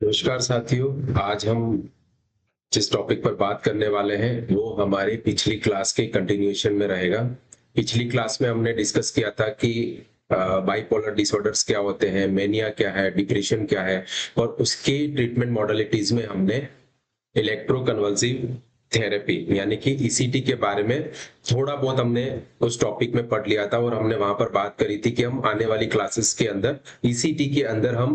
नमस्कार साथियों। आज हम जिस टॉपिक पर बात करने वाले हैं वो हमारी पिछली क्लास के कंटिन्यूएशन में रहेगा। पिछली क्लास में हमने डिस्कस किया था कि बाइपोलर डिसऑर्डर्स क्या होते हैं, मेनिया क्या है, डिप्रेशन क्या है, और उसके ट्रीटमेंट मॉडलिटीज में हमने इलेक्ट्रोकन्वल्सिव थेरेपी यानी कि ईसीटी के बारे में थोड़ा बहुत हमने उस टॉपिक में पढ़ लिया था। और हमने वहां पर बात करी थी कि हम आने वाली क्लासेस के अंदर ईसीटी के अंदर हम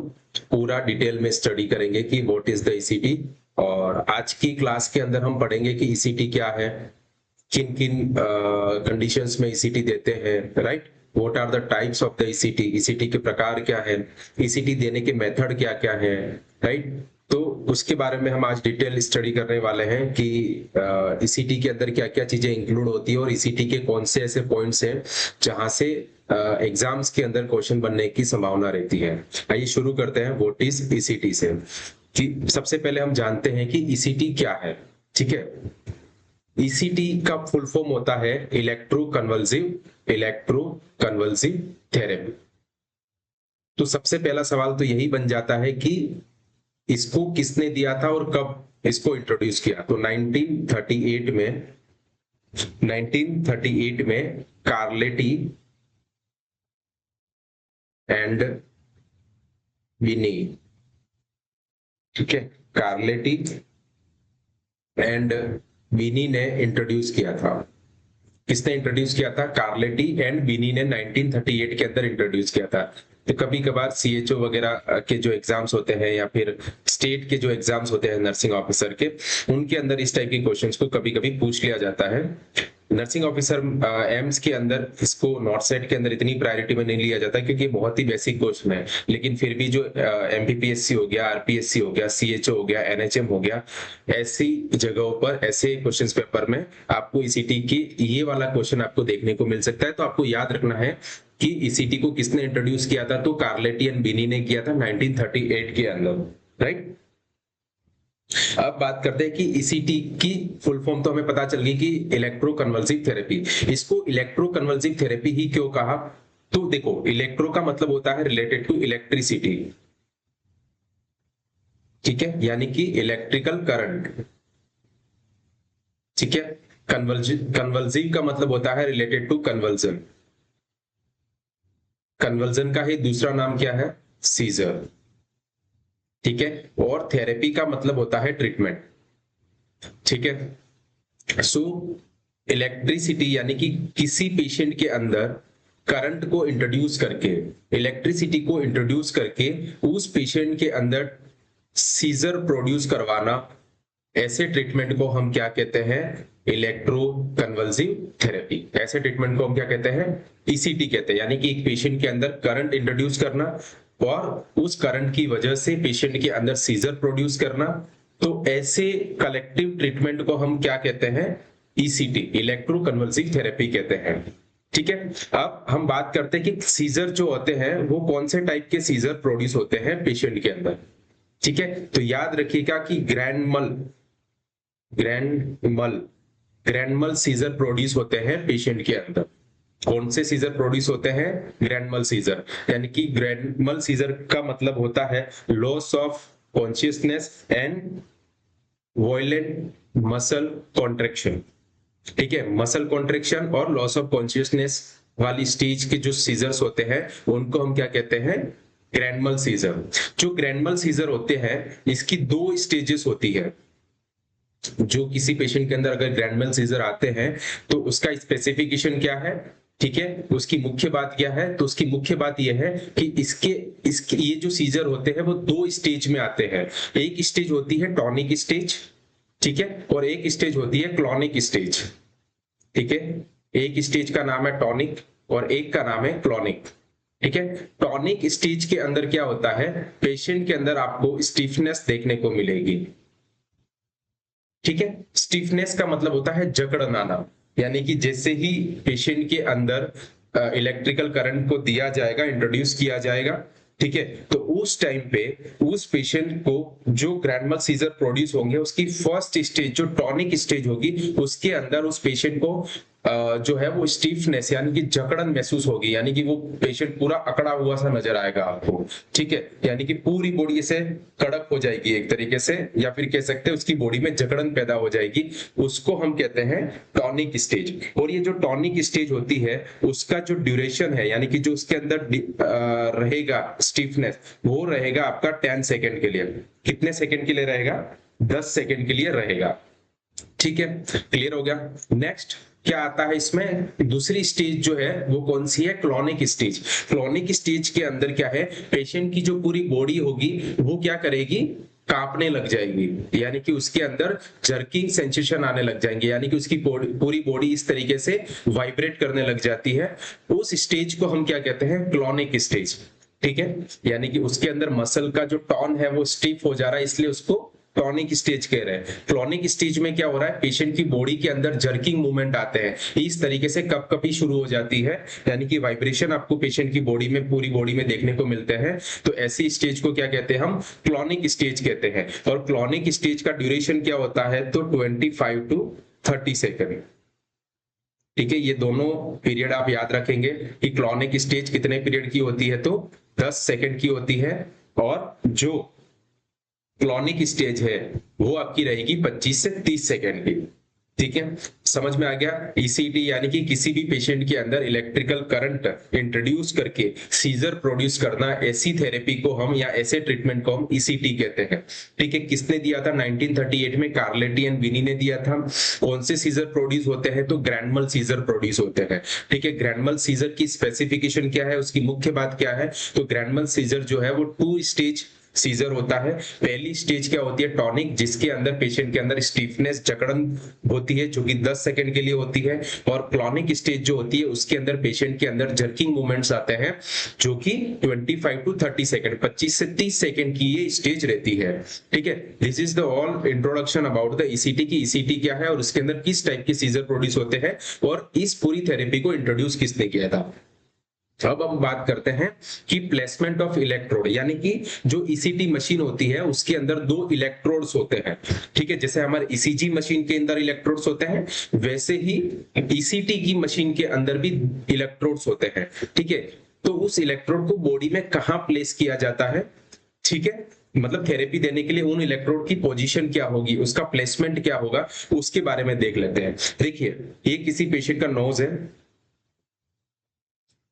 पूरा डिटेल में स्टडी करेंगे कि व्हाट इज द ईसीटी। और आज की क्लास के अंदर हम पढ़ेंगे कि ईसीटी क्या है, किन किन कंडीशंस में ईसीटी देते हैं, right. What are the types of the ECT, ECT के प्रकार क्या है, ईसीटी देने के मेथड क्या क्या है, राइट। तो उसके बारे में हम आज डिटेल स्टडी करने वाले हैं कि ईसीटी के अंदर क्या क्या चीजें इंक्लूड होती है और ईसीटी के कौन से ऐसे पॉइंट्स हैं जहां से एग्जाम्स के अंदर क्वेश्चन बनने की संभावना रहती है। आइए शुरू करते हैं व्हाट इज ईसीटी से। कि सबसे पहले हम जानते हैं कि ईसीटी क्या है। ठीक है, ईसीटी का फुल फॉर्म होता है इलेक्ट्रो कन्वल्सिव थेरेपी। तो सबसे पहला सवाल तो यही बन जाता है कि इसको किसने दिया था और कब इसको इंट्रोड्यूस किया। तो 1938 में कार्लेटी एंड विनी, ठीक है, कार्लेटी एंड विनी ने इंट्रोड्यूस किया था। किसने इंट्रोड्यूस किया था? कार्लेटी एंड विनी ने 1938 के अंदर इंट्रोड्यूस किया था। तो कभी कभार सीएचओ वगैरह के जो एग्जाम्स होते हैं या फिर स्टेट के जो एग्जाम्स होते हैं नर्सिंग ऑफिसर के, उनके अंदर इस टाइप के क्वेश्चंस को कभी कभी पूछ लिया जाता है। नर्सिंग ऑफिसर एम्स के अंदर इसको नॉर्थ सेट के अंदर इतनी प्रायोरिटी में नहीं लिया जाता क्योंकि बहुत ही बेसिक क्वेश्चन है। लेकिन फिर भी जो एमपीपीएससी हो गया, आरपीएससी हो गया, सीएचओ हो गया, एनएचएम हो गया, ऐसी जगहों पर ऐसे क्वेश्चंस पेपर में आपको ईसीटी की ये वाला क्वेश्चन आपको देखने को मिल सकता है। तो आपको याद रखना है कि ईसीटी को किसने इंट्रोड्यूस किया था। तो कार्लेटी एंड बिनी ने किया था 1938 के अंदर, राइट। अब बात करते हैं कि ईसीटी की फुल फॉर्म तो हमें पता चल गई कि इलेक्ट्रोकन्वल्सिव थेरेपी। इसको इलेक्ट्रोकन्वल्सिव थेरेपी ही क्यों कहा? तो देखो, इलेक्ट्रो का मतलब होता है रिलेटेड टू इलेक्ट्रिसिटी, ठीक है, यानी कि इलेक्ट्रिकल करंट, ठीक है। कन्वल्सिव का मतलब होता है रिलेटेड टू कन्वर्जन। कन्वर्जन का ही दूसरा नाम क्या है? सीजर, ठीक है। और थेरेपी का मतलब होता है ट्रीटमेंट, ठीक है। सो इलेक्ट्रिसिटी यानी कि किसी पेशेंट के अंदर करंट को इंट्रोड्यूस करके, इलेक्ट्रिसिटी को इंट्रोड्यूस करके उस पेशेंट के अंदर सीजर प्रोड्यूस करवाना, ऐसे ट्रीटमेंट को हम क्या कहते हैं? Electro convulsive therapy. ऐसे ट्रीटमेंट को हम क्या कहते हैं? ईसीटी कहते हैं। यानी कि एक पेशेंट के अंदर करंट इंट्रोड्यूस करना और उस करंट की वजह से पेशेंट के अंदर सीजर प्रोड्यूस करना। तो ऐसे कलेक्टिव ट्रीटमेंट को हम क्या कहते हैं? ईसीटी, इलेक्ट्रो कन्वल्सिव थेरेपी कहते हैं, ठीक है। अब हम बात करते हैं कि सीजर जो होते हैं वो कौन से टाइप के सीजर प्रोड्यूस होते हैं पेशेंट के अंदर, ठीक है। तो याद रखिएगा कि ग्रैंड मल सीजर प्रोड्यूस होते हैं पेशेंट के अंदर। कौन से सीजर प्रोड्यूस होते हैं? ग्रैंड मल सीजर। यानी कि ग्रैंड मल सीजर का मतलब होता है loss of consciousness and violent muscle contraction, ठीक है। मसल कॉन्ट्रेक्शन और लॉस ऑफ कॉन्शियसनेस वाली स्टेज के जो सीजर्स होते हैं उनको हम क्या कहते हैं? ग्रैंड मल सीजर। जो ग्रैंड मल सीजर होते हैं इसकी दो स्टेजेस होती है। जो किसी पेशेंट के अंदर अगर ग्रैंड mal सीजर आते हैं तो उसका स्पेसिफिकेशन क्या है, ठीक है, उसकी मुख्य बात क्या है? तो उसकी मुख्य बात यह है कि इसके इसके ये जो सीजर होते हैं वो दो स्टेज में आते हैं। एक स्टेज होती है टॉनिक स्टेज, ठीक है, और एक स्टेज होती है क्लॉनिक स्टेज, ठीक है। एक स्टेज का नाम है टॉनिक और एक का नाम है क्लॉनिक, ठीक है। टॉनिक स्टेज के अंदर क्या होता है? पेशेंट के अंदर आपको स्टिफनेस देखने को मिलेगी, ठीक है। स्टिफनेस का मतलब होता है जकड़न आना। यानी कि जैसे ही पेशेंट के अंदर इलेक्ट्रिकल करंट को दिया जाएगा, इंट्रोड्यूस किया जाएगा, ठीक है, तो उस टाइम पे उस पेशेंट को जो ग्रैंड mal सीजर प्रोड्यूस होंगे उसकी फर्स्ट स्टेज जो टॉनिक स्टेज होगी उसके अंदर उस पेशेंट को जो है वो स्टीफनेस यानी कि जकड़न महसूस होगी, यानी कि वो पेशेंट पूरा अकड़ा हुआ सा नजर आएगा आपको, ठीक है, यानी कि पूरी बॉडी से कड़क हो जाएगी एक तरीके से, या फिर कह सकते हैं उसकी बॉडी में जकड़न पैदा हो जाएगी, उसको हम कहते हैं टॉनिक स्टेज। और ये जो टॉनिक स्टेज होती है उसका जो ड्यूरेशन है, यानी कि जो उसके अंदर रहेगा स्टीफनेस, वो रहेगा आपका 10 सेकेंड के लिए। कितने सेकेंड के लिए रहेगा? 10 सेकेंड के लिए रहेगा, ठीक है, क्लियर हो गया। नेक्स्ट क्या आता है इसमें? दूसरी स्टेज जो है वो कौन सी है? Clonic stage. क्लॉनिक स्टेज के अंदर क्या है, पेशेंट की जो पूरी बॉडी होगी वो क्या करेगी? कांपने लग जाएगी, यानी कि उसके अंदर जर्किंग सेंसेशन आने लग जाएंगे, यानी कि उसकी पूरी बॉडी इस तरीके से वाइब्रेट करने लग जाती है। उस स्टेज को हम क्या कहते हैं? क्लॉनिक स्टेज, ठीक है, यानी कि उसके अंदर मसल का जो टॉन है वो स्टिफ हो जा रहा है, इसलिए उसको टॉनिक स्टेज कह रहे हैं। क्लॉनिक स्टेज में क्या हो रहा है? पेशेंट की बॉडी के अंदर जर्किंग मूवमेंट आते हैं, इस तरीके से कपकपी शुरू हो जाती है, यानी कि वाइब्रेशन आपको पेशेंट की बॉडी में, पूरी बॉडी में देखने को मिलते हैं। तो ऐसी स्टेज को क्या कहते हैं? हम क्लॉनिक स्टेज कहते हैं। और क्लॉनिक स्टेज का ड्यूरेशन क्या होता है? तो 25 टू 30 सेकेंड, ठीक है। ये दोनों पीरियड आप याद रखेंगे कि क्लॉनिक स्टेज कितने पीरियड की होती है? तो 10 सेकेंड की होती है, और जो क्लॉनिक स्टेज है वो आपकी रहेगी 25 से 30 सेकेंड की, ठीक है। समझ में आ गया? ईसीटी यानी कि किसी भी पेशेंट के अंदर इलेक्ट्रिकल करंट इंट्रोड्यूस करके सीजर प्रोड्यूस करना, ऐसी थेरेपी को हम, या ऐसे ट्रीटमेंट को हम ईसीटी कहते हैं, ठीक है। किसने दिया था? 1938 में कार्लेटी एंड विनी ने दिया था। कौन से सीजर प्रोड्यूस होते हैं? तो ग्रैंड सीजर प्रोड्यूस होते हैं, ठीक है। ग्रैंड सीजर की स्पेसिफिकेशन क्या है, उसकी मुख्य बात क्या है? तो ग्रैंड सीजर जो है वो 2 स्टेज सीजर होता है। पहली स्टेज क्या होती है? टॉनिक, जिसके अंदर पेशेंट के अंदर स्टीफनेस, जकड़न होती है, जो कि 10 सेकंड के लिए होती है। और क्लॉनिक स्टेज जो होती है उसके अंदर पेशेंट के अंदर जर्किंग मूवमेंट्स आते हैं, जो कि 25 टू 30 सेकंड, 25 से 30 सेकंड की ये स्टेज रहती है, ठीक है। This is the all introduction about the ECT की ईसीटी क्या है और उसके अंदर किस टाइप के सीजर प्रोड्यूस होते हैं, और इस पूरी थेरेपी को इंट्रोड्यूस किसने किया था। अब हम बात करते हैं कि प्लेसमेंट ऑफ इलेक्ट्रोड, यानी कि जो ईसीटी मशीन होती है उसके अंदर 2 इलेक्ट्रोड्स होते हैं, ठीक है। जैसे हमारे ईसीजी मशीन के अंदर इलेक्ट्रोड्स होते हैं, वैसे ही ईसीटी की मशीन के अंदर भी इलेक्ट्रोड्स होते हैं, ठीक है। तो उस इलेक्ट्रोड को बॉडी में कहाँ प्लेस किया जाता है, ठीक है, मतलब थेरेपी देने के लिए उन इलेक्ट्रोड की पोजीशन क्या होगी, उसका प्लेसमेंट क्या होगा, उसके बारे में देख लेते हैं। देखिए, ये किसी पेशेंट का नोज है,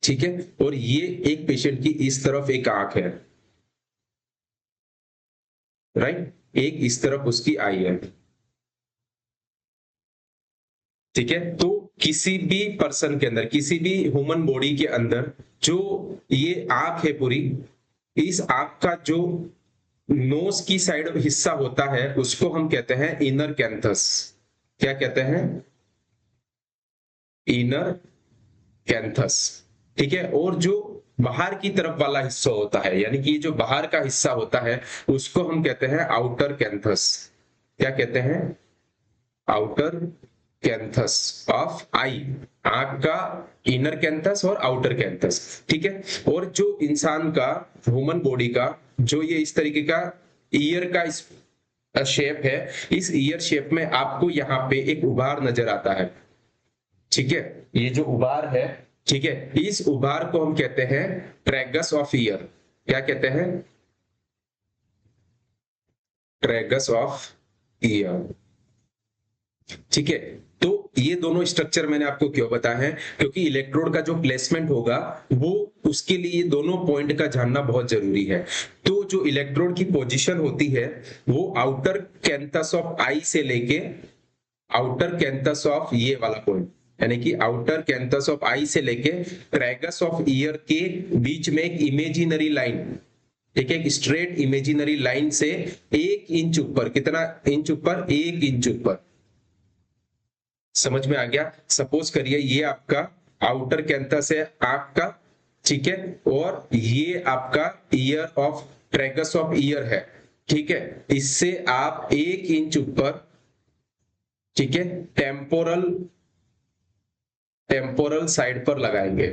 ठीक है, और ये एक पेशेंट की इस तरफ एक आंख है, राइट, एक इस तरफ उसकी आई है, ठीक है। तो किसी भी पर्सन के अंदर, किसी भी ह्यूमन बॉडी के अंदर जो ये आंख है पूरी, इस आंख का जो नोज की साइड हिस्सा होता है उसको हम कहते हैं इनर कैंथस। क्या कहते हैं? इनर कैंथस, ठीक है। और जो बाहर की तरफ वाला हिस्सा होता है, यानी कि जो बाहर का हिस्सा होता है उसको हम कहते हैं आउटर कैंथस। क्या कहते हैं? आउटर कैंथस ऑफ आई, आंख का इनर कैंथस और आउटर कैंथस, ठीक है। और जो इंसान का, ह्यूमन बॉडी का जो ये इस तरीके का ईयर का इस शेप है, इस ईयर शेप में आपको यहाँ पे एक उभार नजर आता है, ठीक है। ये जो उभार है, ठीक है, इस उभार को हम कहते हैं ट्रैगस ऑफ ईयर। क्या कहते हैं? ट्रैगस ऑफ ईयर, ठीक है। तो ये दोनों स्ट्रक्चर मैंने आपको क्यों बताया है? क्योंकि इलेक्ट्रोड का जो प्लेसमेंट होगा वो, उसके लिए दोनों पॉइंट का जानना बहुत जरूरी है। तो जो इलेक्ट्रोड की पोजीशन होती है वो आउटर कैंथस ऑफ आई से लेके आउटर कैंथस ऑफ ये वाला पॉइंट, यानी कि आउटर कैंथस ऑफ आई से लेके ट्रैगस ऑफ ईयर के बीच में एक इमेजिनरी लाइन, ठीक है, एक स्ट्रेट इमेजिनरी लाइन से 1 इंच ऊपर, कितना इंच ऊपर? 1 इंच ऊपर। समझ में आ गया? सपोज करिए ये आपका आउटर कैंथस है आपका, ठीक है, और ये आपका year of, tragus of year है, ठीक है। इससे आप 1 इंच ऊपर, ठीक है, टेम्पोरल साइड पर लगाएंगे,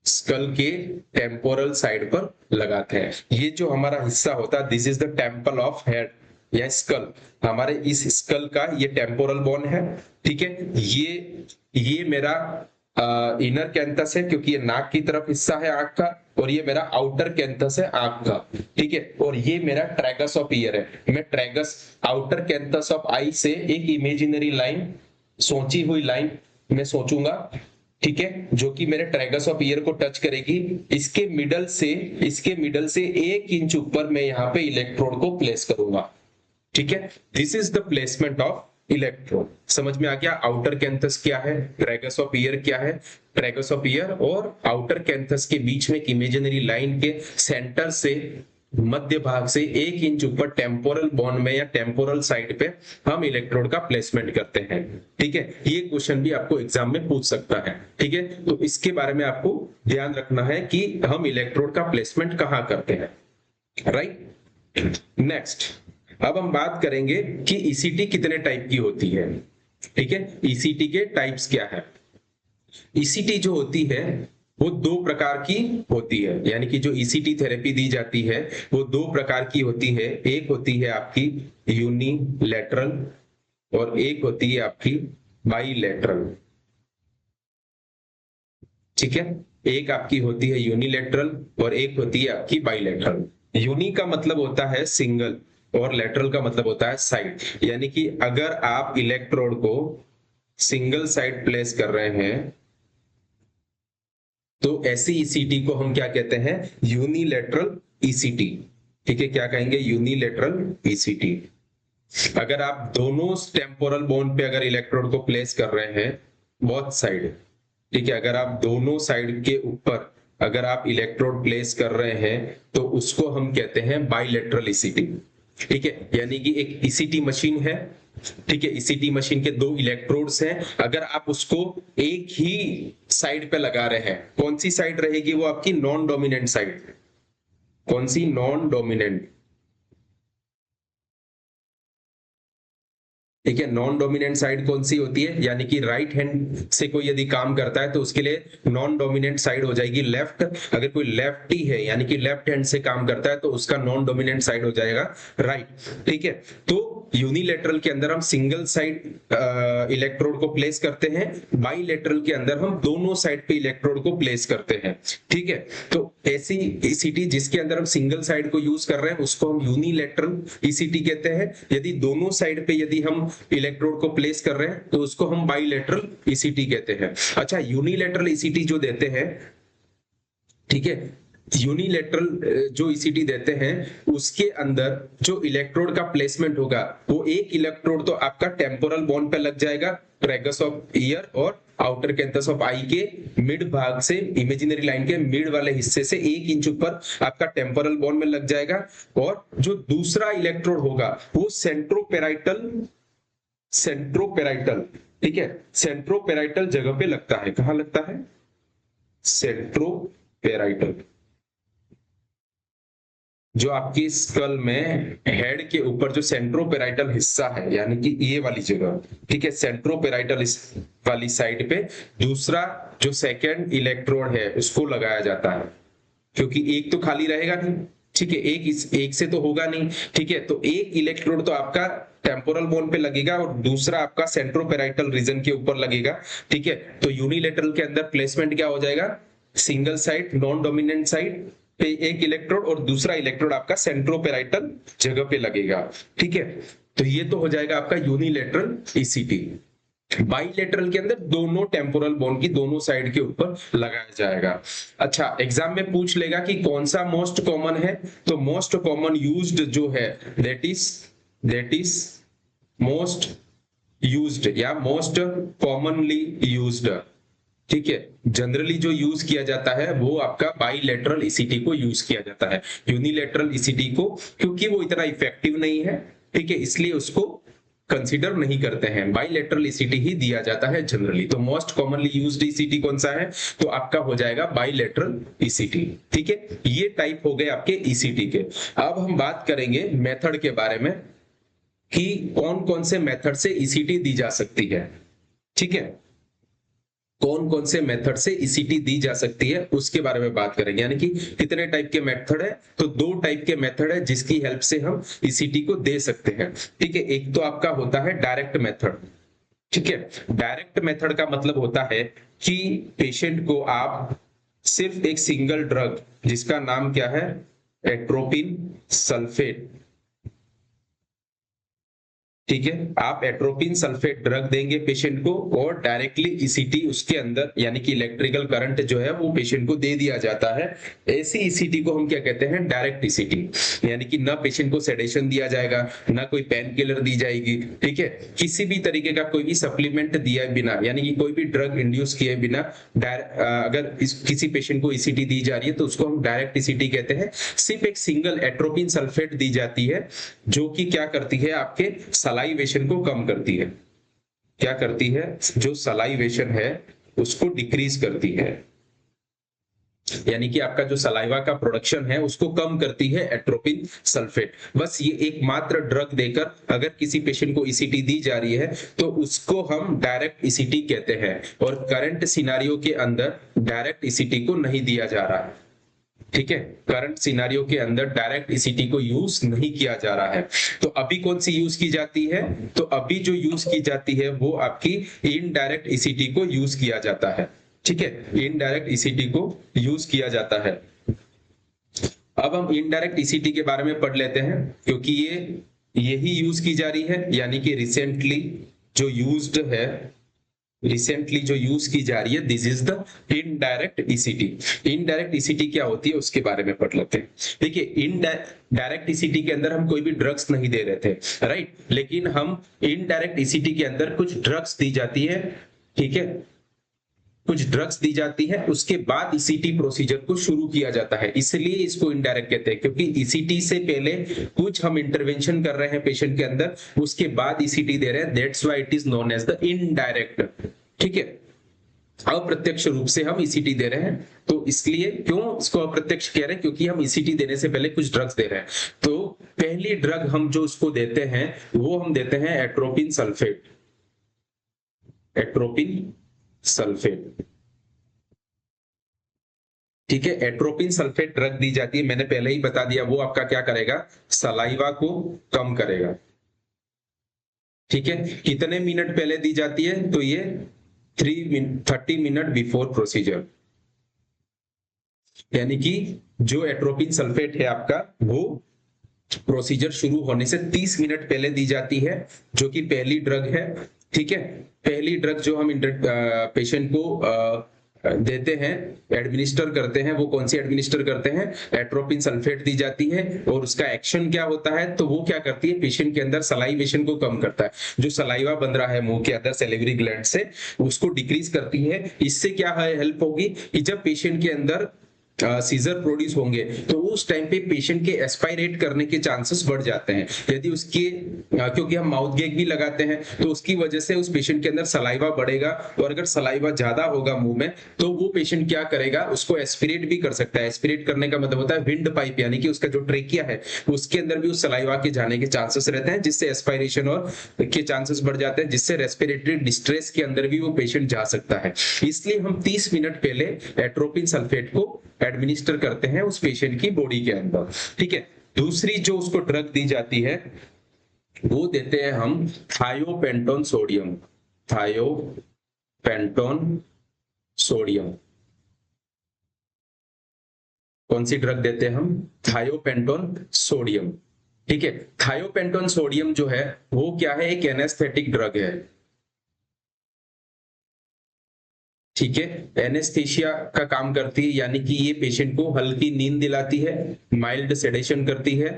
स्कल के टेम्पोरल साइड पर लगाते हैं। ये जो हमारा हिस्सा होता है, this is the temple of head, या स्कल, हमारे इस स्कल का ये टेम्पोरल बोन है, ठीक है। ये मेरा इनर कैंथस है क्योंकि ये नाक की तरफ हिस्सा है आंख का, और ये मेरा आउटर कैंथस है आंख का, ठीक है। और ये मेरा ट्रैगस ऑफ ईयर है। मैं ट्रैगस आउटर कैंथस ऑफ आई से एक इमेजिनरी लाइन, सोची हुई लाइन मैं सोचूंगा, ठीक है, जो कि मेरे ट्रैगस ऑफ ईयर को टच करेगी। इसके मिडल से 1 इंच ऊपर मैं यहाँ पे इलेक्ट्रोड को प्लेस करूंगा, ठीक है। This is the placement of electrode. समझ में आ गया? आउटर कैंथस क्या है, ट्रैगस ऑफ ईयर क्या है। ट्रैगस ऑफ ईयर और आउटर कैंथस के बीच में एक इमेजिनरी लाइन के सेंटर से, मध्य भाग से 1 इंच ऊपर टेम्पोरल बोन में या टेम्पोरल साइड पे हम इलेक्ट्रोड का प्लेसमेंट करते हैं, ठीक है। ये क्वेश्चन भी आपको एग्जाम में पूछ सकता है, ठीक है। तो इसके बारे में आपको ध्यान रखना है कि हम इलेक्ट्रोड का प्लेसमेंट कहाँ करते हैं, राइट। नेक्स्ट, अब हम बात करेंगे कि ईसीटी कितने टाइप की होती है, ठीक है। ईसीटी के टाइप्स क्या है। ईसीटी जो होती है वो 2 प्रकार की होती है, यानी कि जो ईसीटी थेरेपी दी जाती है वो 2 प्रकार की होती है। एक होती है आपकी यूनिलैटरल और एक होती है आपकी बाईलैटरल, ठीक है। एक आपकी होती है यूनिलैटरल और एक होती है आपकी बाईलैटरल। यूनि का मतलब होता है सिंगल और लेटरल का मतलब होता है साइड, यानी कि अगर आप इलेक्ट्रोड को सिंगल साइड प्लेस कर रहे हैं तो ऐसी ईसीटी को हम क्या कहते हैं, यूनिलैटरल ईसीटी, ठीक है। क्या कहेंगे, यूनिलैटरल ईसीटी। अगर आप दोनों टेम्पोरल बोन पे अगर इलेक्ट्रोड को प्लेस कर रहे हैं, बोथ साइड, ठीक है, अगर आप दोनों साइड के ऊपर अगर आप इलेक्ट्रोड प्लेस कर रहे हैं तो उसको हम कहते हैं बाईलैटरल ईसीटी, ठीक है। यानी कि एक ईसीटी मशीन है, ठीक है, ईसीटी मशीन के 2 इलेक्ट्रोड्स हैं, अगर आप उसको एक ही साइड पे लगा रहे हैं, कौन सी साइड रहेगी वो आपकी नॉन डोमिनेंट साइड। कौन सी, नॉन डोमिनेंट, ठीक है। नॉन डोमिनेंट साइड कौन सी होती है, यानी कि राइट हैंड से कोई यदि काम करता है तो उसके लिए नॉन डोमिनेंट साइड हो जाएगी लेफ्ट। अगर कोई लेफ्टी है यानी कि लेफ्ट हैंड से काम करता है तो उसका नॉन डोमिनेंट साइड हो जाएगा राइट, ठीक है। तो यूनिलैटरल के अंदर हम सिंगल साइड इलेक्ट्रोड को प्लेस करते हैं, बाईलैटरल के अंदर हम दोनों साइड पे इलेक्ट्रोड को प्लेस करते हैं, ठीक है। तो ऐसी ईसीटी जिसके अंदर हम सिंगल साइड को यूज कर रहे हैं उसको हम यूनिलैटरल ईसीटी कहते हैं। यदि दोनों साइड पे यदि हम इलेक्ट्रोड को प्लेस कर रहे हैं तो उसको हम बाईलैटरल ईसीटी कहते हैं। अच्छा, यूनिलैटरल ईसीटी जो देते हैं, ठीक है, यूनिलैटरल जो ईसीटी देते हैं उसके अंदर जो इलेक्ट्रोड का प्लेसमेंट होगा वो एक इलेक्ट्रोड तो आपका टेम्पोरल बोन पे लग जाएगा, ट्रैगस ऑफ ईयर और आउटर कैंथस ऑफ आई के मिड भाग से, इमेजिनरी लाइन के मिड वाले हिस्से से 1 इंच ऊपर आपका टेम्पोरल बोन में लग जाएगा। और जो दूसरा इलेक्ट्रोड होगा वो सेंट्रोपेराइटल, ठीक है, सेंट्रोपेराइटल जगह पे लगता है। कहां लगता है, सेंट्रोपेराइटल, जो आपकी स्कल में हेड के ऊपर जो सेंट्रोपेराइटल हिस्सा है, यानी कि ये वाली जगह, ठीक है, सेंट्रोपेराइटल वाली साइड पे दूसरा जो सेकंड इलेक्ट्रोड है उसको लगाया जाता है, क्योंकि एक तो खाली रहेगा नहीं, ठीक है, एक से तो होगा नहीं, ठीक है। तो एक इलेक्ट्रोड तो आपका टेम्पोरल बोन पे लगेगा और दूसरा आपका सेंट्रोपेराइटल रीजन के ऊपर लगेगा, ठीक है। तो यूनिलैटरल के अंदर प्लेसमेंट क्या हो जाएगा, single side non dominant side पे एक इलेक्ट्रोड और दूसरा इलेक्ट्रोड आपका सेंट्रोपेराइटल जगह पे लगेगा, ठीक है। तो ये तो हो जाएगा आपका यूनिलैटरल ईसीटी। बाईलैटरल के अंदर दोनों टेम्पोरल बोन की दोनों साइड के ऊपर लगाया जाएगा। अच्छा, एग्जाम में पूछ लेगा कि कौन सा मोस्ट कॉमन है, तो मोस्ट कॉमन यूज्ड जो है दैट इज मोस्ट यूज्ड या मोस्ट कॉमनली यूज्ड, ठीक है, जनरली जो यूज किया जाता है वो आपका बाईलैटरल ईसीटी को यूज किया जाता है। यूनिलैटरल ईसीटी को क्योंकि वो इतना इफेक्टिव नहीं है, ठीक है, इसलिए उसको कंसीडर नहीं करते हैं, बाईलैटरल ईसीटी ही दिया जाता है जनरली। तो मोस्ट कॉमनली यूज्ड ईसीटी कौन सा है, तो आपका हो जाएगा बाईलैटरल ईसीटी, ठीक है। ये टाइप हो गए आपके ईसीटी के। अब हम बात करेंगे मेथड के बारे में कि कौन कौन से मेथड से ईसीटी दी जा सकती है, ठीक है। कौन कौन से मेथड से ईसीटी दी जा सकती है उसके बारे में बात करेंगे। यानी कि कितने टाइप के मेथड है, तो 2 टाइप के मेथड है जिसकी हेल्प से हम ईसीटी को दे सकते हैं। ठीक है, एक तो आपका होता है डायरेक्ट मेथड। ठीक है, डायरेक्ट मेथड का मतलब होता है कि पेशेंट को आप सिर्फ एक सिंगल ड्रग जिसका नाम क्या है, एट्रोपिन सल्फेट, ठीक है, आप एट्रोपिन सल्फेट ड्रग देंगे पेशेंट को और डायरेक्टली ईसीटी उसके अंदर यानी कि इलेक्ट्रिकल करंट जो है वो पेशेंट को दे दिया जाता है। ऐसी ईसीटी को हम क्या कहते हैं, डायरेक्ट ईसीटी। यानी कि ना पेशेंट को सेडेशन दिया जाएगा, ना कोई पेन किलर दी जाएगी, ठीक है, किसी भी तरीके का कोई भी सप्लीमेंट दिया बिना, यानी कि कोई भी ड्रग इंड्यूस किए बिना अगर किसी पेशेंट को ईसीटी दी जा रही है तो उसको हम डायरेक्ट ईसीटी कहते हैं। सिर्फ एक सिंगल एट्रोपिन सल्फेट दी जाती है जो कि क्या करती है, आपके सलाइवेशन को कम करती है। क्या करती है, जो सलाइवेशन है उसको डिक्रीज करती है, यानी कि आपका जो सलाइवा का प्रोडक्शन है उसको कम करती है एट्रोपिन सल्फेट। बस ये एकमात्र ड्रग देकर अगर किसी पेशेंट को ईसीटी दी जा रही है तो उसको हम डायरेक्ट ईसीटी कहते हैं। और करंट सिनारियो के अंदर डायरेक्ट ईसीटी को नहीं दिया जा रहा है। ठीक है, करंट सिनारियो के अंदर डायरेक्ट ईसीटी को यूज नहीं किया जा रहा है। तो अभी कौन सी यूज की जाती है, तो अभी जो यूज की जाती है वो आपकी इनडायरेक्ट ईसीटी को यूज किया जाता है। ठीक है, इनडायरेक्ट ईसीटी को यूज किया जाता है। अब हम इनडायरेक्ट ईसीटी के बारे में पढ़ लेते हैं क्योंकि यही यूज की जा रही है, यानी कि रिसेंटली जो यूज की जा रही है, this is the indirect ECT. Indirect ECT क्या होती है उसके बारे में पढ़ लेते हैं। देखिए, इनडायरेक्ट ईसीटी के अंदर हम कोई भी ड्रग्स नहीं दे रहे थे, राइट, लेकिन हम इनडायरेक्ट ईसीटी के अंदर कुछ ड्रग्स दी जाती है। ठीक है, कुछ ड्रग्स दी जाती है, उसके बाद ईसीटी प्रोसीजर को शुरू किया जाता है, इसलिए इसको इनडायरेक्ट कहते हैं, क्योंकि ईसीटी से पहले कुछ हम इंटरवेंशन कर रहे हैं पेशेंट के अंदर, उसके बाद ईसीटी दे रहे हैं, that's why it is known as the indirect. ठीक है, अप्रत्यक्ष रूप से हम ईसीटी दे रहे हैं, तो इसलिए क्यों इसको अप्रत्यक्ष कह रहे हैं, क्योंकि हम ईसीटी देने से पहले कुछ ड्रग्स दे रहे हैं। तो पहली ड्रग हम जो उसको देते हैं वो हम देते हैं एट्रोपिन सल्फेट। एट्रोपिन सल्फेट, ठीक है, एट्रोपिन सल्फेट ड्रग दी जाती है, मैंने पहले ही बता दिया, वो आपका क्या करेगा, सलाइवा को कम करेगा। ठीक है, कितने मिनट पहले दी जाती है, तो ये 30 मिनट बिफोर प्रोसीजर, यानी कि जो एट्रोपिन सल्फेट है आपका वो प्रोसीजर शुरू होने से 30 मिनट पहले दी जाती है, जो कि पहली ड्रग है। ठीक है, पहली ड्रग जो हम पेशेंट को देते हैं, एडमिनिस्टर करते हैं, वो कौन सी एडमिनिस्टर करते हैं, एट्रोपिन सल्फेट दी जाती है। और उसका एक्शन क्या होता है, तो वो क्या करती है, पेशेंट के अंदर सलाइवेशन को कम करता है, जो सलाइवा बन रहा है मुंह के अंदर सैलिवरी ग्लैंड से, उसको डिक्रीज करती है। इससे क्या हेल्प होगी कि जब पेशेंट के अंदर सीजर प्रोड्यूस होंगे तो उस टाइम पे पेशेंट के एस्पायरेट करने के चांसेस बढ़ जाते हैं। यदि उसके क्योंकि हम माउथ गैग भी लगाते हैं तो उसकी वजह से उस पेशेंट के अंदर सलाइवा बढ़ेगा, और अगर सलाइवा ज्यादा होगा मुंह में तो वो पेशेंट क्या करेगा, उसको एस्पिरेट भी कर सकता है। एस्पिरेट करने का मतलब होता है विंड पाइप, यानी कि उसका जो ट्रेकिया है उसके अंदर भी उस सलाइवा के जाने के चांसेस रहते हैं, जिससे एस्पायरेशन और के चांसेस बढ़ जाते हैं, जिससे रेस्पिरेटरी डिस्ट्रेस के अंदर भी वो पेशेंट जा सकता है। इसलिए हम 30 मिनट पहले एट्रोपिन सल्फेट को एडमिनिस्टर करते हैं उस पेशेंट की बॉडी के अंदर। ठीक है, दूसरी जो उसको ड्रग दी जाती है वो देते हैं हम थायोपेंटोन सोडियम। थायोपेंटोन सोडियम, कौन सी ड्रग देते हैं हम, थायोपेंटोन सोडियम। ठीक है, थायोपेंटोन सोडियम जो है वो क्या है, एक एनेस्थेटिक ड्रग है। ठीक है, एनेस्थीसिया का काम करती है, यानी कि ये पेशेंट को हल्की नींद दिलाती है, माइल्ड सेडेशन करती है,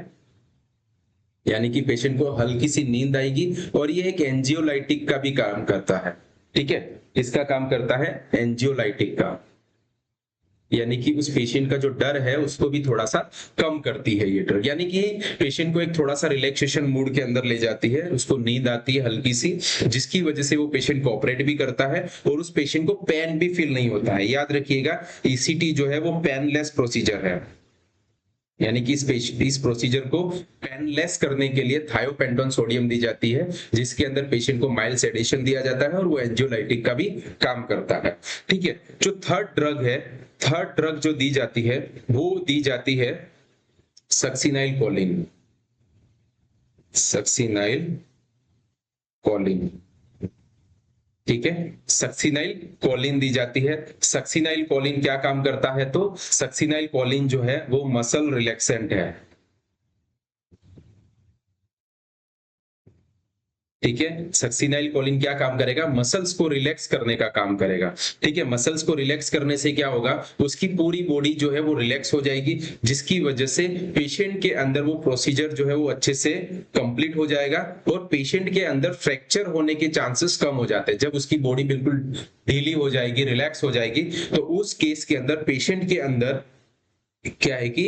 यानी कि पेशेंट को हल्की सी नींद आएगी। और ये एक एंजियोलाइटिक का भी काम करता है। ठीक है, इसका काम करता है एंजियोलाइटिक का, यानी कि उस पेशेंट का जो डर है उसको भी थोड़ा सा कम करती है ये ड्रग, यानी कि पेशेंट को एक थोड़ा सा रिलैक्सेशन मूड के अंदर ले जाती है, उसको नींद आती है हल्की सी, जिसकी वजह से वो पेशेंट कोऑपरेट भी करता है और उस पेशेंट को पेन भी फील नहीं होता है। याद रखिएगा, ईसीटी जो है वो पेनलेस प्रोसीजर है। यानी कि इस प्रोसीजर को पेनलेस करने के लिए थायोपेंटोन सोडियम दी जाती है, जिसके अंदर पेशेंट को माइल्ड सेडेशन दिया जाता है और वो एंजियोलाइटिक का भी काम करता है। ठीक है, जो थर्ड ड्रग जो दी जाती है वो दी जाती है सक्सिनाइल कोलिन। सक्सिनाइल कोलिन, ठीक है, सक्सिनाइल कोलिन दी जाती है। सक्सिनाइल कोलिन क्या काम करता है, तो सक्सिनाइल कोलिन जो है वो मसल रिलैक्सेंट है। ठीक है, सक्सिनाइल कोलिन क्या काम करेगा, मसल्स को रिलैक्स करने का काम करेगा। ठीक है, मसल्स को रिलैक्स करने से क्या होगा, उसकी पूरी बॉडी जो है वो रिलैक्स हो जाएगी, जिसकी वजह से पेशेंट के अंदर वो प्रोसीजर जो है वो अच्छे से कंप्लीट हो जाएगा और पेशेंट के अंदर फ्रैक्चर होने के चांसेस कम हो जाते हैं। जब उसकी बॉडी बिल्कुल ढीली हो जाएगी, रिलैक्स हो जाएगी, तो उस केस के अंदर पेशेंट के अंदर क्या है कि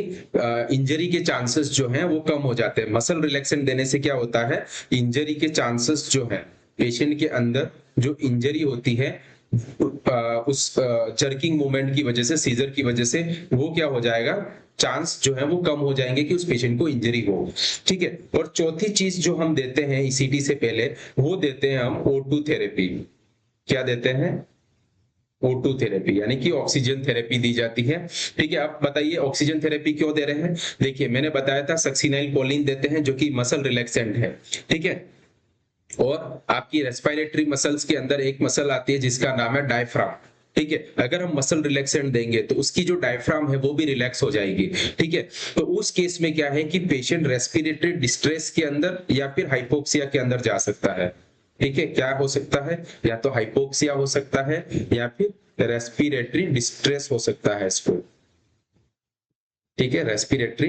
इंजरी के चांसेस जो हैं वो कम हो जाते हैं। मसल रिलैक्सेंट देने से क्या होता है, इंजरी के चांसेस जो है पेशेंट के अंदर जो इंजरी होती है उस जर्किंग मूवमेंट की वजह से, सीजर की वजह से, वो क्या हो जाएगा, चांस जो है वो कम हो जाएंगे कि उस पेशेंट को इंजरी हो। ठीक है, और चौथी चीज जो हम देते हैं ईसीटी से पहले, वो देते हैं हम O2 थेरेपी। क्या देते हैं, O2 थेरेपी, यानी कि ऑक्सीजन थेरेपी दी जाती है। ठीक है, आप बताइए ऑक्सीजन थेरेपी क्यों दे रहे हैं। देखिए, मैंने बताया था सक्सिनाइल कोलिन देते हैं जो कि मसल रिलैक्सेंट है। ठीक है, और आपकी रेस्पिरेटरी मसल्स के अंदर एक मसल आती है जिसका नाम है डायफ्राम। ठीक है, अगर हम मसल रिलैक्सेंट देंगे तो उसकी जो डायफ्राम है वो भी रिलैक्स हो जाएगी। ठीक है, तो उस केस में क्या है कि पेशेंट रेस्पिरेटरी डिस्ट्रेस के अंदर या फिर हाइपोक्सिया के अंदर जा सकता है। ठीक है, क्या हो सकता है, या तो हाइपोक्सिया हो सकता है या फिर रेस्पिरेटरी डिस्ट्रेस हो सकता है इसको। ठीक है, रेस्पिरेटरी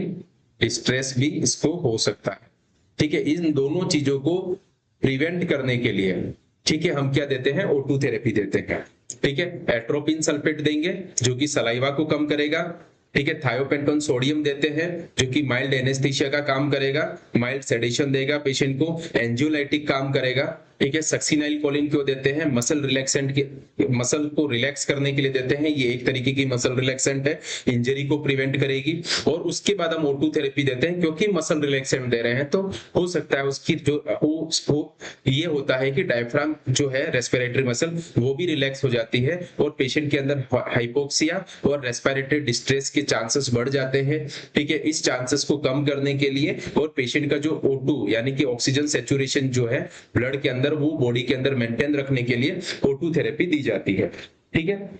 डिस्ट्रेस भी इसको हो सकता है। ठीक है, इन दोनों चीजों को प्रिवेंट करने के लिए, ठीक है, हम क्या देते हैं, O2 थेरेपी देते हैं। ठीक है, एट्रोपिन सल्फेट देंगे जो कि सलाइवा को कम करेगा। ठीक है, थायोपेंटोन सोडियम देते हैं जो कि माइल्ड एनेस्थीसिया का काम करेगा, माइल्ड सेडेशन देगा पेशेंट को, एंजियोलाइटिक काम करेगा। ठीक है, सक्सिनाइल कोलिन क्यों देते हैं, मसल रिलैक्सेंट के, मसल को रिलैक्स करने के लिए देते हैं, ये एक तरीके की मसल रिलैक्सेंट है, इंजरी को प्रिवेंट करेगी। और उसके बाद हम O2 थेरेपी देते हैं क्योंकि मसल रिलैक्सेंट दे रहे हैं, तो हो सकता है उसकी जो ये होता है कि डायफ्राम जो है रेस्पिरेटरी मसल वो भी रिलैक्स हो जाती है और पेशेंट के अंदर हाइपोक्सिया और रेस्पिरेटरी डिस्ट्रेस के चांसेस बढ़ जाते हैं। ठीक है, इस चांसेस को कम करने के लिए और पेशेंट का जो O2 यानी कि ऑक्सीजन सैचुरेशन जो है ब्लड के अंदर वो बॉडी के अंदर मेंटेन रखने के लिए O2 थेरेपी दी जाती है। ठीक है,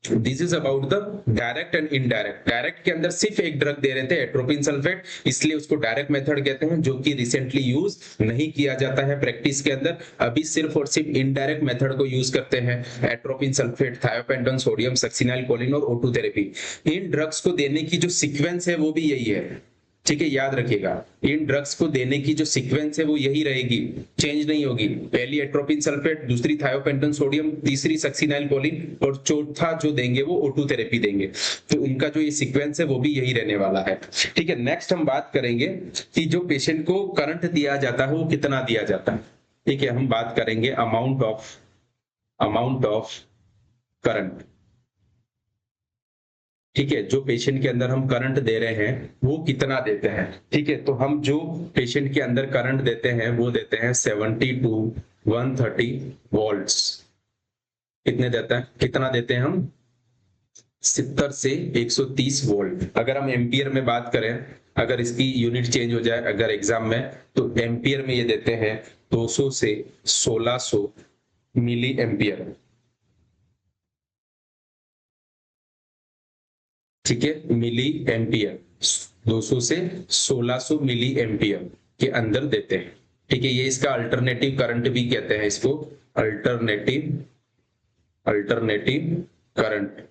this is about the direct and indirect. Direct के अंदर सिर्फ एक ड्रग दे रहे थे एट्रोपिन सल्फेट, इसलिए उसको डायरेक्ट मेथड कहते हैं, जो कि रिसेंटली यूज नहीं किया जाता है प्रैक्टिस के अंदर। अभी सिर्फ और सिर्फ इनडायरेक्ट मेथड को यूज करते हैं, atropine sulphate, thiopentone sodium, succinyl choline और O2 थेरेपी। इन ड्रग्स को देने की जो सीक्वेंस है वो भी यही है। ठीक है, याद रखिएगा, इन ड्रग्स को देने की जो सीक्वेंस है वो यही रहेगी, चेंज नहीं होगी। पहली एट्रोपिन सल्फेट, दूसरी थायोपेंटोन सोडियम, तीसरी सक्सिनाइल कोलिन और चौथा जो देंगे वो O2 थेरेपी देंगे। तो उनका जो ये सीक्वेंस है वो भी यही रहने वाला है। ठीक है, नेक्स्ट हम बात करेंगे कि जो पेशेंट को करंट दिया जाता है वो कितना दिया जाता है। ठीक है, हम बात करेंगे अमाउंट ऑफ करंट। ठीक है, जो पेशेंट के अंदर हम करंट दे रहे हैं वो कितना देते हैं। ठीक है, तो हम जो पेशेंट के अंदर करंट देते हैं वो देते हैं 70 to 130 वोल्ट्स। कितने देता है, कितना देते हैं हम, 70 से 130 वोल्ट। अगर हम एम्पियर में बात करें, अगर इसकी यूनिट चेंज हो जाए अगर एग्जाम में, तो एम्पियर में ये देते हैं 200 से 1600 मिली एम्पियर। ठीक है, मिली एम्पियर, 200 से 1600 मिली एम्पियर के अंदर देते हैं। ठीक है, ये इसका अल्टरनेटिव करंट भी कहते हैं इसको, अल्टरनेटिव करंट।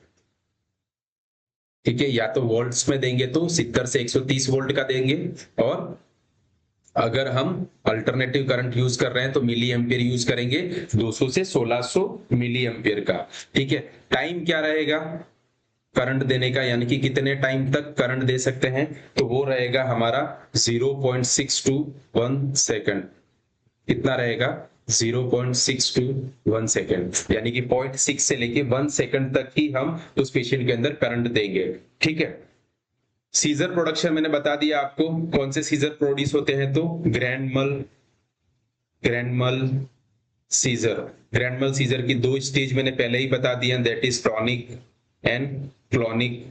ठीक है, या तो वोल्ट्स में देंगे तो 70 से 130 वोल्ट का देंगे, और अगर हम अल्टरनेटिव करंट यूज कर रहे हैं तो मिली एम्पियर यूज करेंगे 200 से 1600 मिली एम्पियर का। ठीक है, टाइम क्या रहेगा करंट देने का, यानी कि कितने टाइम तक करंट दे सकते हैं, तो वो रहेगा हमारा 0.621 सेकंड। कितना रहेगा, 0.621 सेकंड, यानी कि 0.6 से लेके 1 सेकंड तक ही हम उस पेशेंट के अंदर करंट देंगे। ठीक है, सीजर प्रोडक्शन मैंने बता दिया आपको, कौन से सीजर प्रोड्यूस होते हैं, तो ग्रैंड मल सीजर। ग्रैंड मल सीजर की दो स्टेज मैंने पहले ही बता दिया, that is tonic and clonic.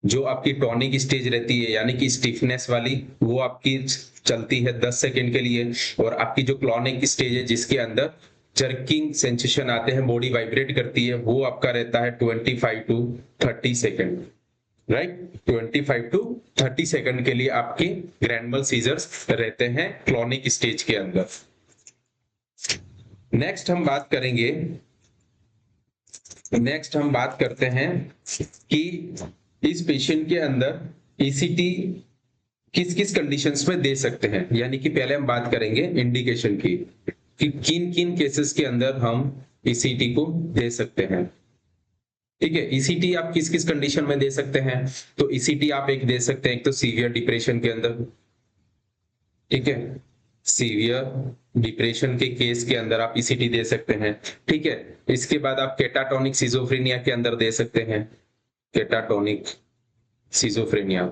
जो आपकी टॉनिक स्टेज रहती है यानी कि स्टिफनेस वाली, वो आपकी चलती है 10 सेकंड के लिए, और आपकी जो क्लोनिक स्टेज है जिसके अंदर जर्किंग सेंसेशन आते हैं, बॉडी वाइब्रेट करती है, वो आपका रहता है 25 to 30 second, right. 25 to 30 second के लिए आपके ग्रैंड मल सीजर्स रहते हैं क्लोनिक स्टेज के अंदर। नेक्स्ट हम बात करते हैं कि इस पेशेंट के अंदर ईसीटी किस किस कंडीशंस में दे सकते हैं, यानी कि पहले हम बात करेंगे इंडिकेशन की कि किन किन केसेस के अंदर हम ईसीटी को दे सकते हैं। ठीक है, ईसीटी आप किस किस कंडीशन में दे सकते हैं, तो ईसीटी आप एक दे सकते हैं, एक तो सीवियर डिप्रेशन के अंदर, ठीक है, सीवियर डिप्रेशन के केस के अंदर आप ईसीटी दे सकते हैं। ठीक है, इसके बाद आप केटाटोनिक सिजोफ्रेनिया के अंदर दे सकते हैं, केटाटोनिक सिजोफ्रेनिया,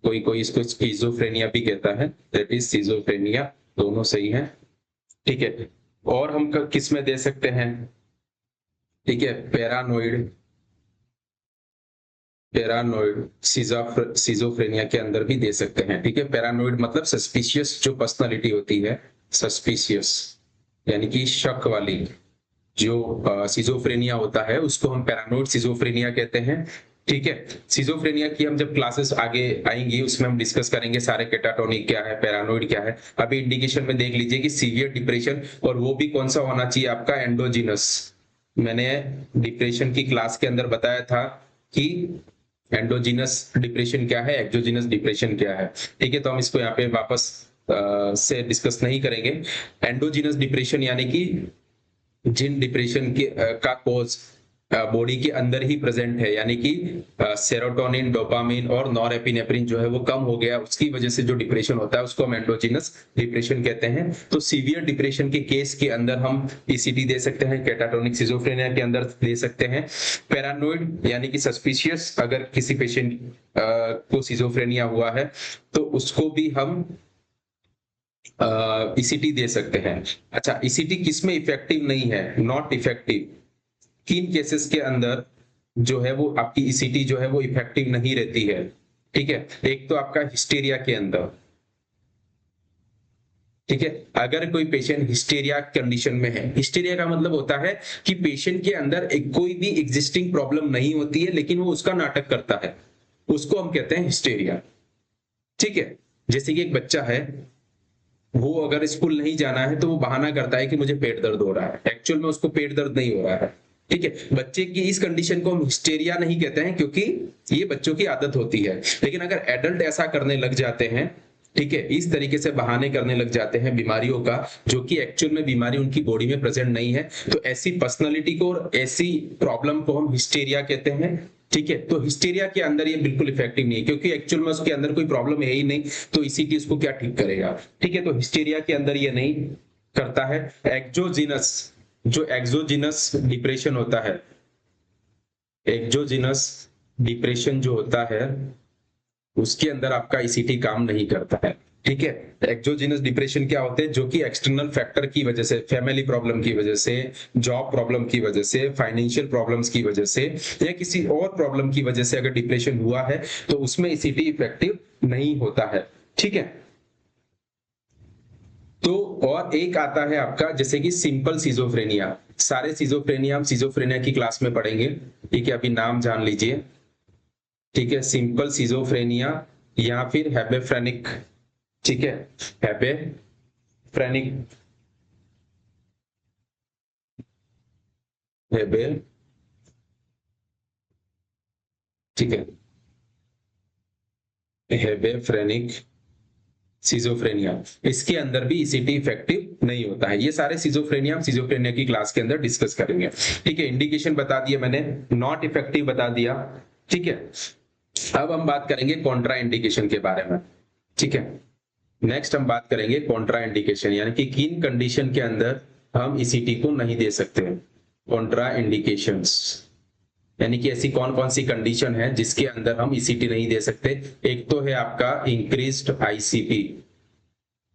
कोई कोई इसको स्किज़ोफ्रेनिया भी कहता है, दैट इज सिजोफ्रेनिया, दोनों सही है। ठीक है, और हम किस में दे सकते हैं, ठीक है, पैरानोइड सिजोफ्रेनिया के अंदर भी दे सकते हैं। ठीक है, पैरानोइड मतलब सस्पिशियस जो पर्सनालिटी होती है, सस्पिशियस यानी कि शक वाली जो सिजोफ्रेनिया होता है उसको हम पैरानोइड सिजोफ्रेनिया कहते हैं। ठीक है, सिजोफ्रेनिया की हम जब क्लासेस आगे आएंगी उसमें हम डिस्कस करेंगे सारे, केटाटोनिक क्या है, पैरानोइड क्या है। अभी इंडिकेशन में देख लीजिए कि सीवियर डिप्रेशन, और वो भी कौन सा होना चाहिए आपका, एंडोजिनस। मैंने डिप्रेशन की क्लास के अंदर बताया था कि एंडोजिनस डिप्रेशन क्या है, एक्सोजिनस डिप्रेशन क्या है। ठीक है, तो हम इसको यहाँ पे वापस से डिस्कस नहीं करेंगे। एंडोजिनस डिप्रेशन यानी कि जिन डिप्रेशन के का कॉज बॉडी के अंदर ही प्रेजेंट है, यानी कि सेरोटोनिन, डोपामिन और नॉरएपिनेफ्रिन जो है वो कम हो गया, उसकी वजह से जो डिप्रेशन होता है उसको हम एंडोजिनस डिप्रेशन कहते हैं। तो सीवियर डिप्रेशन के केस के अंदर हम ईसीटी दे सकते हैं, केटाटोनिक सिजोफ्रेनिया के अंदर दे सकते हैं। पैरानोइड यानी कि सस्पिशियस, अगर किसी पेशेंट को सिजोफ्रेनिया हुआ है तो उसको भी हम ईसीटी दे सकते हैं। अच्छा, ईसीटी किस में इफेक्टिव नहीं है, नॉट इफेक्टिव, किन केसेस के अंदर जो है वो आपकी ईसीटी जो है वो इफेक्टिव नहीं रहती है। ठीक है, एक तो आपका हिस्टीरिया के अंदर, ठीक है, अगर कोई पेशेंट हिस्टीरिया कंडीशन में है, हिस्टीरिया का मतलब होता है कि पेशेंट के अंदर कोई भी एग्जिस्टिंग प्रॉब्लम नहीं होती है लेकिन वो उसका नाटक करता है, उसको हम कहते हैं हिस्टीरिया। ठीक है, जैसे कि एक बच्चा है, वो अगर स्कूल नहीं जाना है तो वो बहाना करता है कि मुझे पेट दर्द हो रहा है, एक्चुअल में उसको पेट दर्द नहीं हो रहा है। ठीक है, बच्चे की इस कंडीशन को हम हिस्टेरिया नहीं कहते हैं क्योंकि ये बच्चों की आदत होती है। लेकिन अगर एडल्ट ऐसा करने लग जाते हैं, ठीक है, इस तरीके से बहाने करने लग जाते हैं बीमारियों का, जो कि एक्चुअल में बीमारी उनकी बॉडी में प्रेजेंट नहीं है, तो ऐसी पर्सनालिटी को और ऐसी प्रॉब्लम को हम हिस्टेरिया कहते हैं। ठीक है, तो हिस्टेरिया के अंदर ये बिल्कुल इफेक्टिव नहीं है क्योंकि एक्चुअल में उसके अंदर कोई प्रॉब्लम है ही नहीं, तो ईसीटी उसको क्या ठीक करेगा। ठीक है, तो हिस्टेरिया के अंदर ये नहीं करता है। एक्सोजिनस, जो एक्सोजिनस डिप्रेशन होता है, एक्सोजिनस डिप्रेशन जो होता है उसके अंदर आपका ईसीटी काम नहीं करता है। ठीक है, एक्सोजिनस डिप्रेशन क्या होते हैं, जो कि एक्सटर्नल फैक्टर की वजह से, फैमिली प्रॉब्लम की वजह से, जॉब प्रॉब्लम की वजह से, फाइनेंशियल प्रॉब्लम्स की वजह से या किसी और प्रॉब्लम की वजह से अगर डिप्रेशन हुआ है तो उसमें ईसीटी इफेक्टिव नहीं होता है। ठीक है, तो और एक आता है आपका जैसे कि सिंपल सिजोफ्रेनिया, सारे सिजोफ्रेनिया हम सिजोफ्रेनिया की क्लास में पढ़ेंगे। ठीक है, अभी नाम जान लीजिए। ठीक है, सिंपल सिजोफ्रेनिया या फिर हेबेफ्रेनिक। ठीक है, हेबेफ्रेनिक, हेबे, ठीक है, हेबेफ्रेनिक सिजोफ्रेनिया, इसके अंदर भी ईसीटी इफेक्टिव नहीं होता है। ये सारे सिजोफ्रेनिया हम सिजोफ्रेनिया की क्लास के अंदर डिस्कस करेंगे। ठीक है, इंडिकेशन बता दिया मैंने, नॉट इफेक्टिव बता दिया। ठीक है, अब हम बात करेंगे कॉन्ट्रा इंडिकेशन के बारे में। ठीक है, नेक्स्ट हम बात करेंगे कॉन्ट्रा इंडिकेशन, यानी कि किन कंडीशन के अंदर हम ईसीटी को नहीं दे सकते। कॉन्ट्रा इंडिकेशंस, यानी कि ऐसी कौन कौन सी कंडीशन है जिसके अंदर हम ईसीटी नहीं दे सकते। एक तो है आपका इंक्रीज्ड आईसीपी,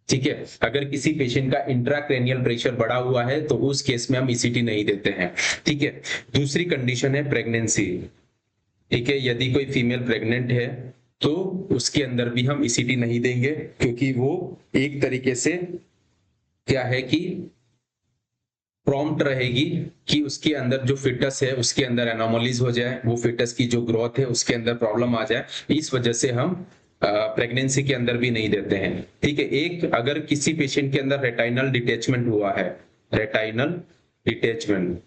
ठीक है, अगर किसी पेशेंट का इंट्राक्रेनियल प्रेशर बढ़ा हुआ है तो उस केस में हम ईसीटी नहीं देते हैं, ठीक है। दूसरी कंडीशन है प्रेगनेंसी, ठीक है, यदि कोई फीमेल प्रेग्नेंट है तो उसके अंदर भी हम ईसीटी नहीं देंगे, क्योंकि वो एक तरीके से क्या है कि प्रॉम्प्ट रहेगी कि उसके अंदर जो फिटस है उसके अंदर एनोमलीज हो जाए, वो फिटस की जो ग्रोथ है उसके अंदर प्रॉब्लम आ जाए, इस वजह से हम प्रेगनेंसी के अंदर भी नहीं देते हैं, ठीक है। एक, अगर किसी पेशेंट के अंदर रेटाइनल डिटेचमेंट हुआ है, रेटाइनल डिटेचमेंट,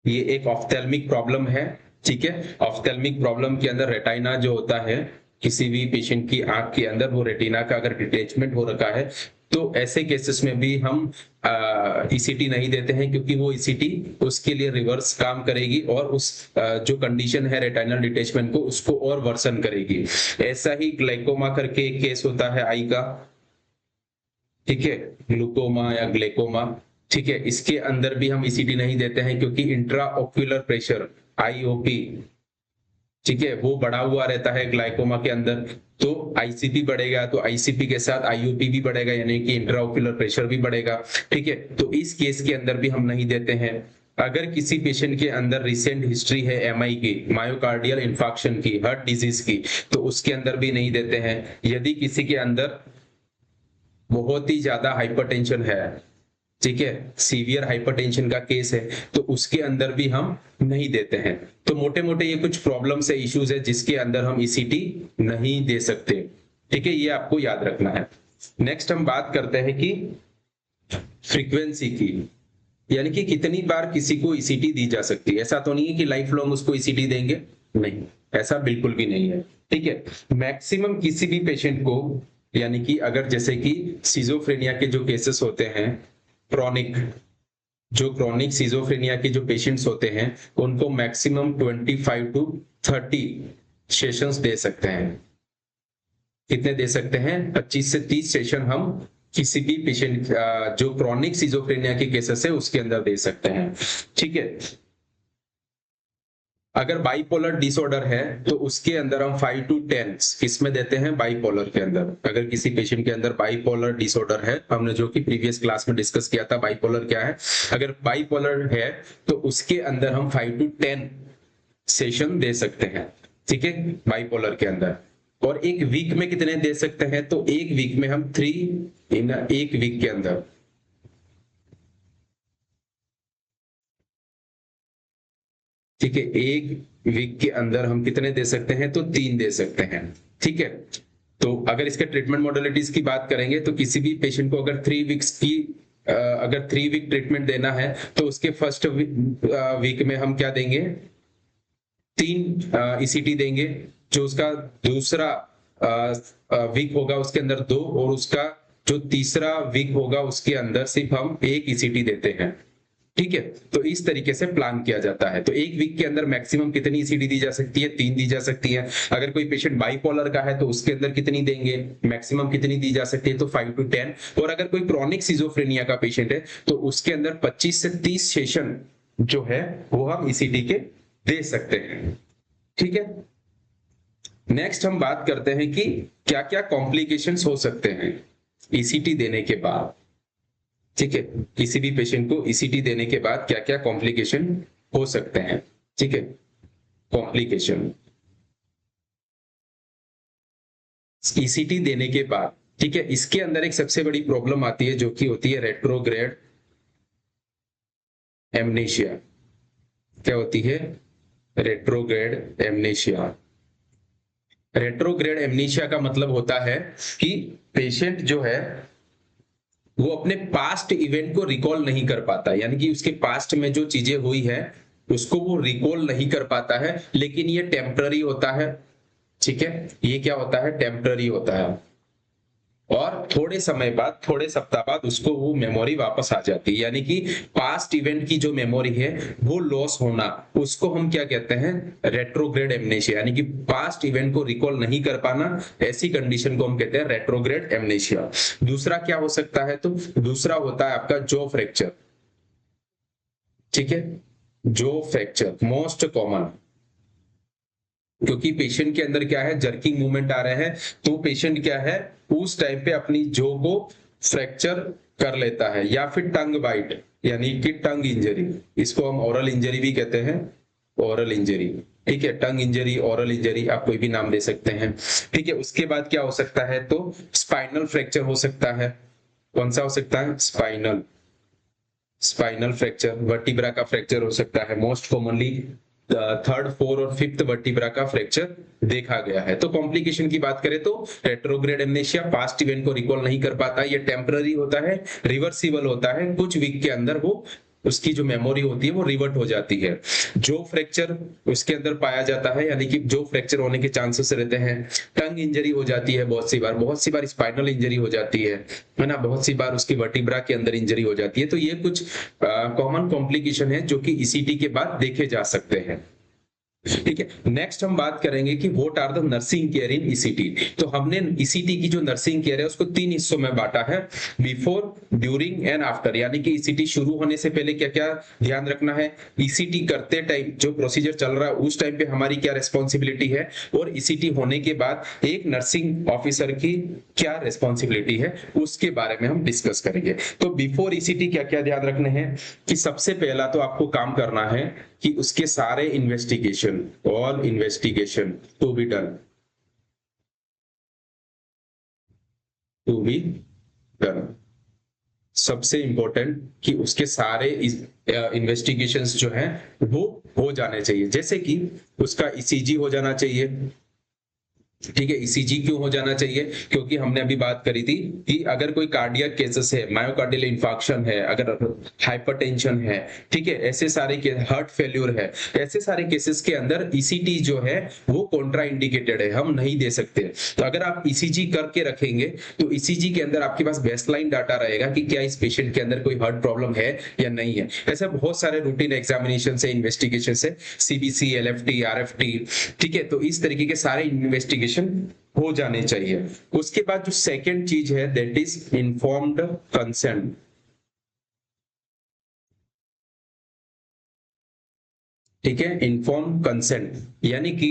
ये एक ऑफ्थेल्मिक प्रॉब्लम है, ठीक है। ऑफ्थेल्मिक प्रॉब्लम के अंदर रेटाइना जो होता है किसी भी पेशेंट की आंख के अंदर, वो रेटिना का अगर डिटेचमेंट हो रखा है तो ऐसे केसेस में भी हम ईसीटी नहीं देते हैं, क्योंकि वो ईसीटी उसके लिए रिवर्स काम करेगी और उस जो कंडीशन है रेटाइनल डिटेचमेंट को उसको और वर्सन करेगी। ऐसा ही ग्लाइकोमा करके एक केस होता है आई का, ठीक है, ग्लूकोमा या ग्लेकोमा, ठीक है, इसके अंदर भी हम ईसीटी नहीं देते हैं क्योंकि इंट्रा ऑक्यूलर प्रेशर आईओपी, ठीक है, वो बढ़ा हुआ रहता है ग्लाइकोमा के अंदर, तो आईसीपी बढ़ेगा तो आईसीपी के साथ आईओपी भी बढ़ेगा, यानी कि इंट्राओक्यूलर प्रेशर भी बढ़ेगा, ठीक है। तो इस केस के अंदर भी हम नहीं देते हैं। अगर किसी पेशेंट के अंदर रिसेंट हिस्ट्री है एमआई की, मायोकार्डियल इंफार्क्शन की, हार्ट डिजीज की, तो उसके अंदर भी नहीं देते हैं। यदि किसी के अंदर बहुत ही ज्यादा हाइपरटेंशन है, ठीक है, सीवियर हाइपरटेंशन का केस है, तो उसके अंदर भी हम नहीं देते हैं। तो मोटे मोटे ये कुछ प्रॉब्लम्स है, इश्यूज है जिसके अंदर हम ईसीटी नहीं दे सकते, ठीक है, ये आपको याद रखना है। नेक्स्ट हम बात करते हैं कि फ्रीक्वेंसी की, यानी कि कितनी बार किसी को ईसीटी दी जा सकती है। ऐसा तो नहीं है कि लाइफ लॉन्ग उसको ईसीटी देंगे, नहीं, ऐसा बिल्कुल भी नहीं है, ठीक है। मैक्सिमम किसी भी पेशेंट को, यानी कि अगर जैसे कि सिजोफ्रेनिया के जो केसेस होते हैं, क्रॉनिक, जो क्रॉनिक सिजोफ्रेनिया के जो पेशेंट्स होते हैं उनको मैक्सिमम 25 टू 30 सेशंस दे सकते हैं। कितने दे सकते हैं? 25 से 30 सेशन हम किसी भी पेशेंट जो क्रॉनिक सिजोफ्रेनिया के केसेस है उसके अंदर दे सकते हैं, ठीक है। अगर बाइपोलर डिसऑर्डर है तो उसके अंदर हम 5 टू 10 किसमें देते हैं? बाइपोलर के अंदर। अगर किसी पेशेंट के अंदर बाइपोलर डिसऑर्डर है, हमने जो कि प्रीवियस क्लास में डिस्कस किया था बाइपोलर क्या है, अगर बाइपोलर है तो उसके अंदर हम 5 टू 10 सेशन दे सकते हैं, ठीक है, बाइपोलर के अंदर। और एक वीक में कितने दे सकते हैं? तो एक वीक में हम 3 इन एक वीक के अंदर, ठीक है, एक वीक के अंदर हम कितने दे सकते हैं? तो 3 दे सकते हैं, ठीक है। तो अगर इसके ट्रीटमेंट मॉडलिटीज की बात करेंगे तो किसी भी पेशेंट को अगर 3 वीक्स की अगर 3 वीक ट्रीटमेंट देना है तो उसके फर्स्ट वीक में हम क्या देंगे? 3 ईसीटी देंगे। जो उसका दूसरा वीक होगा उसके अंदर 2, और उसका जो तीसरा वीक होगा उसके अंदर सिर्फ हम 1 ईसीटी देते हैं, ठीक है। तो इस तरीके से प्लान किया जाता है। तो एक वीक के अंदर मैक्सिमम कितनी ईसीटी दी जा सकती है? 3 दी जा सकती है। अगर कोई पेशेंट बाइपोलर का है तो उसके अंदर कितनी देंगे? मैक्सिमम कितनी दी जा सकती है? तो 5 टू 10। और अगर कोई क्रॉनिक सिजोफ्रेनिया का पेशेंट है तो उसके अंदर 25 से 30 सेशन जो है वो हम ईसीटी के दे सकते हैं, ठीक है। नेक्स्ट हम बात करते हैं कि क्या क्या कॉम्प्लिकेशंस हो सकते हैं ईसीटी देने के बाद, ठीक है। किसी भी पेशेंट को ईसीटी देने के बाद क्या क्या कॉम्प्लिकेशन हो सकते हैं, ठीक है। कॉम्प्लिकेशन ईसीटी देने के बाद, ठीक है, इसके अंदर एक सबसे बड़ी प्रॉब्लम आती है जो कि होती है रेट्रोग्रेड एमनेशिया। क्या होती है? Retrograde amnesia. रेट्रोग्रेड एमनेशिया का मतलब होता है कि पेशेंट जो है वो अपने पास्ट इवेंट को रिकॉल नहीं कर पाता, यानी कि उसके पास्ट में जो चीजें हुई है उसको वो रिकॉल नहीं कर पाता है, लेकिन ये टेम्पररी होता है, ठीक है। ये क्या होता है? टेम्पररी होता है, और थोड़े समय बाद, थोड़े सप्ताह बाद उसको वो मेमोरी वापस आ जाती है, यानी कि पास्ट इवेंट की जो मेमोरी है वो लॉस होना, उसको हम क्या कहते हैं? रेट्रोग्रेड एमनेशिया, यानी कि पास्ट इवेंट को रिकॉल नहीं कर पाना, ऐसी कंडीशन को हम कहते हैं रेट्रोग्रेड एमनेशिया। दूसरा क्या हो सकता है? तो दूसरा होता है आपका जॉ फ्रैक्चर, ठीक है। जो फ्रैक्चर मोस्ट कॉमन, क्योंकि पेशेंट के अंदर क्या है, जर्किंग मूवमेंट आ रहे हैं, तो पेशेंट क्या है उस टाइम पे अपनी जो को फ्रैक्चर कर लेता है, या फिर टंग बाइट यानी कि टंग इंजरी, इसको हम ओरल इंजरी भी कहते हैं, ओरल इंजरी, ठीक है, टंग इंजरी, ओरल इंजरी, आप कोई भी नाम दे सकते हैं, ठीक है। उसके बाद क्या हो सकता है, तो स्पाइनल फ्रैक्चर हो सकता है। कौन सा हो सकता है, स्पाइनल, स्पाइनल फ्रैक्चर, वर्टिब्रा का फ्रैक्चर हो सकता है, मोस्ट कॉमनली थर्ड, फोर्थ और फिफ्थ वर्टिब्रा का फ्रैक्चर देखा गया है। तो कॉम्प्लिकेशन की बात करें तो रेट्रोग्रेड एमनेशिया, पास्ट इवेंट को रिकॉल नहीं कर पाता, ये टेम्पररी होता है, रिवर्सिबल होता है, कुछ वीक के अंदर वो उसकी जो मेमोरी होती है वो रिवर्ट हो जाती है। जो फ्रैक्चर उसके अंदर पाया जाता है, यानी कि जो फ्रैक्चर होने के चांसेस रहते हैं, टंग इंजरी हो जाती है बहुत सी बार स्पाइनल इंजरी हो जाती है ना, बहुत सी बार उसकी वर्टिब्रा के अंदर इंजरी हो जाती है। तो ये कुछ कॉमन कॉम्प्लिकेशन है जो कि ईसीटी के बाद देखे जा सकते हैं, ठीक है। नेक्स्ट हम बात करेंगे कि what are the nursing care in ECT. तो हमने ईसीटी की जो नर्सिंग केयर है उसको 3 हिस्सों में बांटा है, बिफोर, ड्यूरिंग एंड आफ्टर, यानी कि ईसीटी शुरू होने से पहले क्या क्या ध्यान रखना है, ईसीटी करते टाइम जो प्रोसीजर चल रहा है उस टाइम पे हमारी क्या रिस्पॉन्सिबिलिटी है, और ईसीटी होने के बाद एक नर्सिंग ऑफिसर की क्या रिस्पॉन्सिबिलिटी है, उसके बारे में हम डिस्कस करेंगे। तो बिफोर ईसीटी क्या क्या ध्यान रखने हैं, कि सबसे पहला तो आपको काम करना है कि उसके सारे investigation, all investigation to be done, to be done, सबसे इंपॉर्टेंट कि उसके सारे इन्वेस्टिगेशंस जो हैं वो हो जाने चाहिए। जैसे कि उसका ईसीजी हो जाना चाहिए, ठीक है। ईसीजी क्यों हो जाना चाहिए, क्योंकि हमने अभी बात करी थी कि अगर कोई कार्डियक केसेस है, मायोकार्डियल इंफार्क्शन है, अगर हाइपरटेंशन है, ठीक है, ऐसे सारे हार्ट फेल्यूर है, ऐसे सारे केसेस के अंदर ईसीटी जो है वो कॉन्ट्रा इंडिकेटेड है, हम नहीं दे सकते। तो अगर आप ईसीजी करके रखेंगे तो ईसीजी के अंदर आपके पास बेसलाइन डाटा रहेगा कि क्या इस पेशेंट के अंदर कोई हार्ट प्रॉब्लम है या नहीं है। ऐसे बहुत सारे रूटीन एग्जामिनेशन से, इन्वेस्टिगेशन से, सीबीसी, एलएफटी, आरएफटी, ठीक है, तो इस तरीके के सारे इन्वेस्टिगेशन हो जाने चाहिए। उसके बाद जो सेकंड चीज है दैट इज इन्फॉर्म्ड कंसेंट, ठीक है, इन्फॉर्म्ड कंसेंट, यानी कि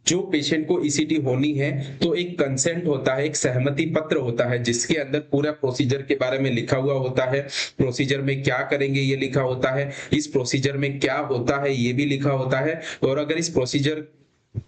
जो पेशेंट को ईसीटी होनी है तो एक कंसेंट होता है, एक सहमति पत्र होता है जिसके अंदर पूरा प्रोसीजर के बारे में लिखा हुआ होता है, प्रोसीजर में क्या करेंगे ये लिखा होता है, इस प्रोसीजर में क्या होता है ये भी लिखा होता है, और अगर इस प्रोसीजर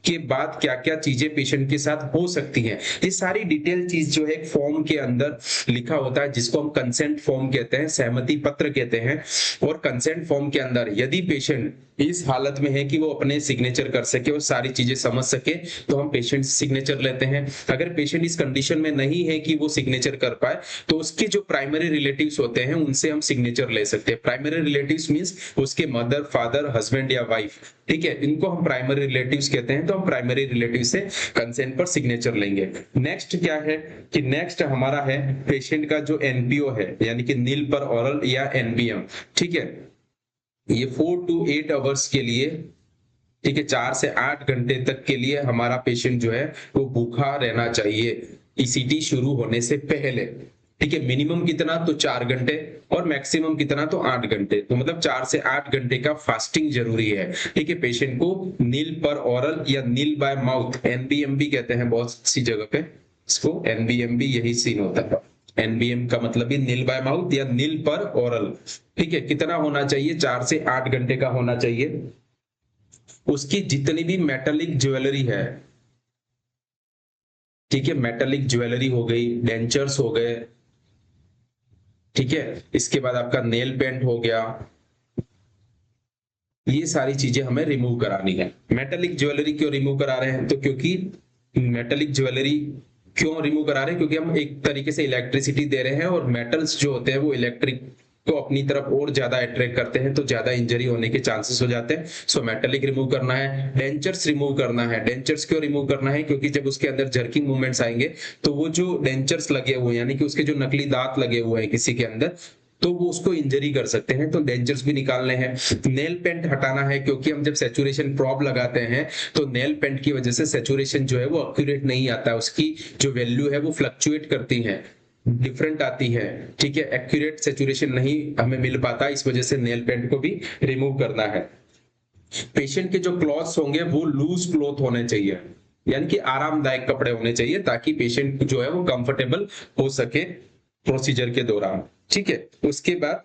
के बाद क्या क्या चीजें पेशेंट के साथ हो सकती हैं, ये सारी डिटेल चीज जो है एक फॉर्म के अंदर लिखा होता है जिसको हम कंसेंट फॉर्म कहते हैं, सहमति पत्र कहते हैं। और कंसेंट फॉर्म के अंदर यदि पेशेंट इस हालत में है कि वो अपने सिग्नेचर कर सके और सारी चीजें समझ सके तो हम पेशेंट सिग्नेचर लेते हैं। अगर पेशेंट इस कंडीशन में नहीं है कि वो सिग्नेचर कर पाए तो उसके जो प्राइमरी रिलेटिव्स होते हैं उनसे हम सिग्नेचर ले सकते हैं। प्राइमरी रिलेटिव्स मींस उसके मदर, फादर, हस्बैंड या वाइफ, ठीक है, इनको हम प्राइमरी रिलेटिव्स कहते हैं। तो हम प्राइमरी रिलेटिव से कंसेंट पर सिग्नेचर लेंगे। नेक्स्ट क्या है कि नेक्स्ट हमारा है पेशेंट का जो एनपीओ है, यानी कि नील पर ऑरल या एनबीएम, ठीक है, ये 4 to 8 आवर्स के लिए, ठीक है, 4 से 8 घंटे तक के लिए हमारा पेशेंट जो है वो भूखा रहना चाहिए ईसीटी शुरू होने से पहले, ठीक है। मिनिमम कितना, तो 4 घंटे, और मैक्सिमम कितना, तो 8 घंटे, तो मतलब 4 से 8 घंटे का फास्टिंग जरूरी है, ठीक है। पेशेंट को नील पर ऑरल या नील बाय माउथ, एनबीएम भी कहते हैं बहुत सी जगह पे इसको, एनबीएम भी यही सीन होता है। एनबीएम का मतलब ही नील बाय माउथ या नील पर ओरल, ठीक है। कितना होना चाहिए, 4 से 8 घंटे का होना चाहिए। उसकी जितनी भी मेटालिक ज्वेलरी है, ठीक है, मेटालिक ज्वेलरी हो गई, डेंचर्स हो गए, ठीक है, इसके बाद आपका नेल पेंट हो गया, ये सारी चीजें हमें रिमूव करानी है। मेटालिक ज्वेलरी क्यों रिमूव करा रहे हैं, तो क्योंकि मेटालिक ज्वेलरी क्यों रिमूव करा रहे हैं, क्योंकि हम एक तरीके से इलेक्ट्रिसिटी दे रहे हैं और मेटल्स जो होते हैं वो इलेक्ट्रिक को अपनी तरफ और ज्यादा अट्रैक्ट करते हैं, तो ज्यादा इंजरी होने के चांसेस हो जाते हैं। सो मेटालिक रिमूव करना है। डेंचर्स रिमूव करना है। डेंचर्स क्यों रिमूव करना है, क्योंकि जब उसके अंदर जर्किंग मूवमेंट्स आएंगे तो वो जो डेंचर्स लगे हुए हैं, यानी कि उसके जो नकली दांत लगे हुए हैं किसी के अंदर, तो वो उसको इंजरी कर सकते हैं, तो डेंजर्स भी निकालने हैं। नेल पेंट हटाना है, क्योंकि हम जब सैचुरेशन प्रॉब लगाते हैं तो नेल पेंट की वजह से सैचुरेशन जो है वो एक्यूरेट नहीं आता, उसकी जो वैल्यू है वो फ्लक्चुएट करती है, डिफरेंट आती है, ठीक है, एक्यूरेट सेचुरेशन नहीं हमें मिल पाता, इस वजह से नेल पेंट को भी रिमूव करना है। पेशेंट के जो क्लॉथ्स होंगे वो लूज क्लॉथ होने चाहिए, यानी कि आरामदायक कपड़े होने चाहिए, ताकि पेशेंट जो है वो कंफर्टेबल हो सके प्रोसीजर के दौरान, ठीक है। उसके बाद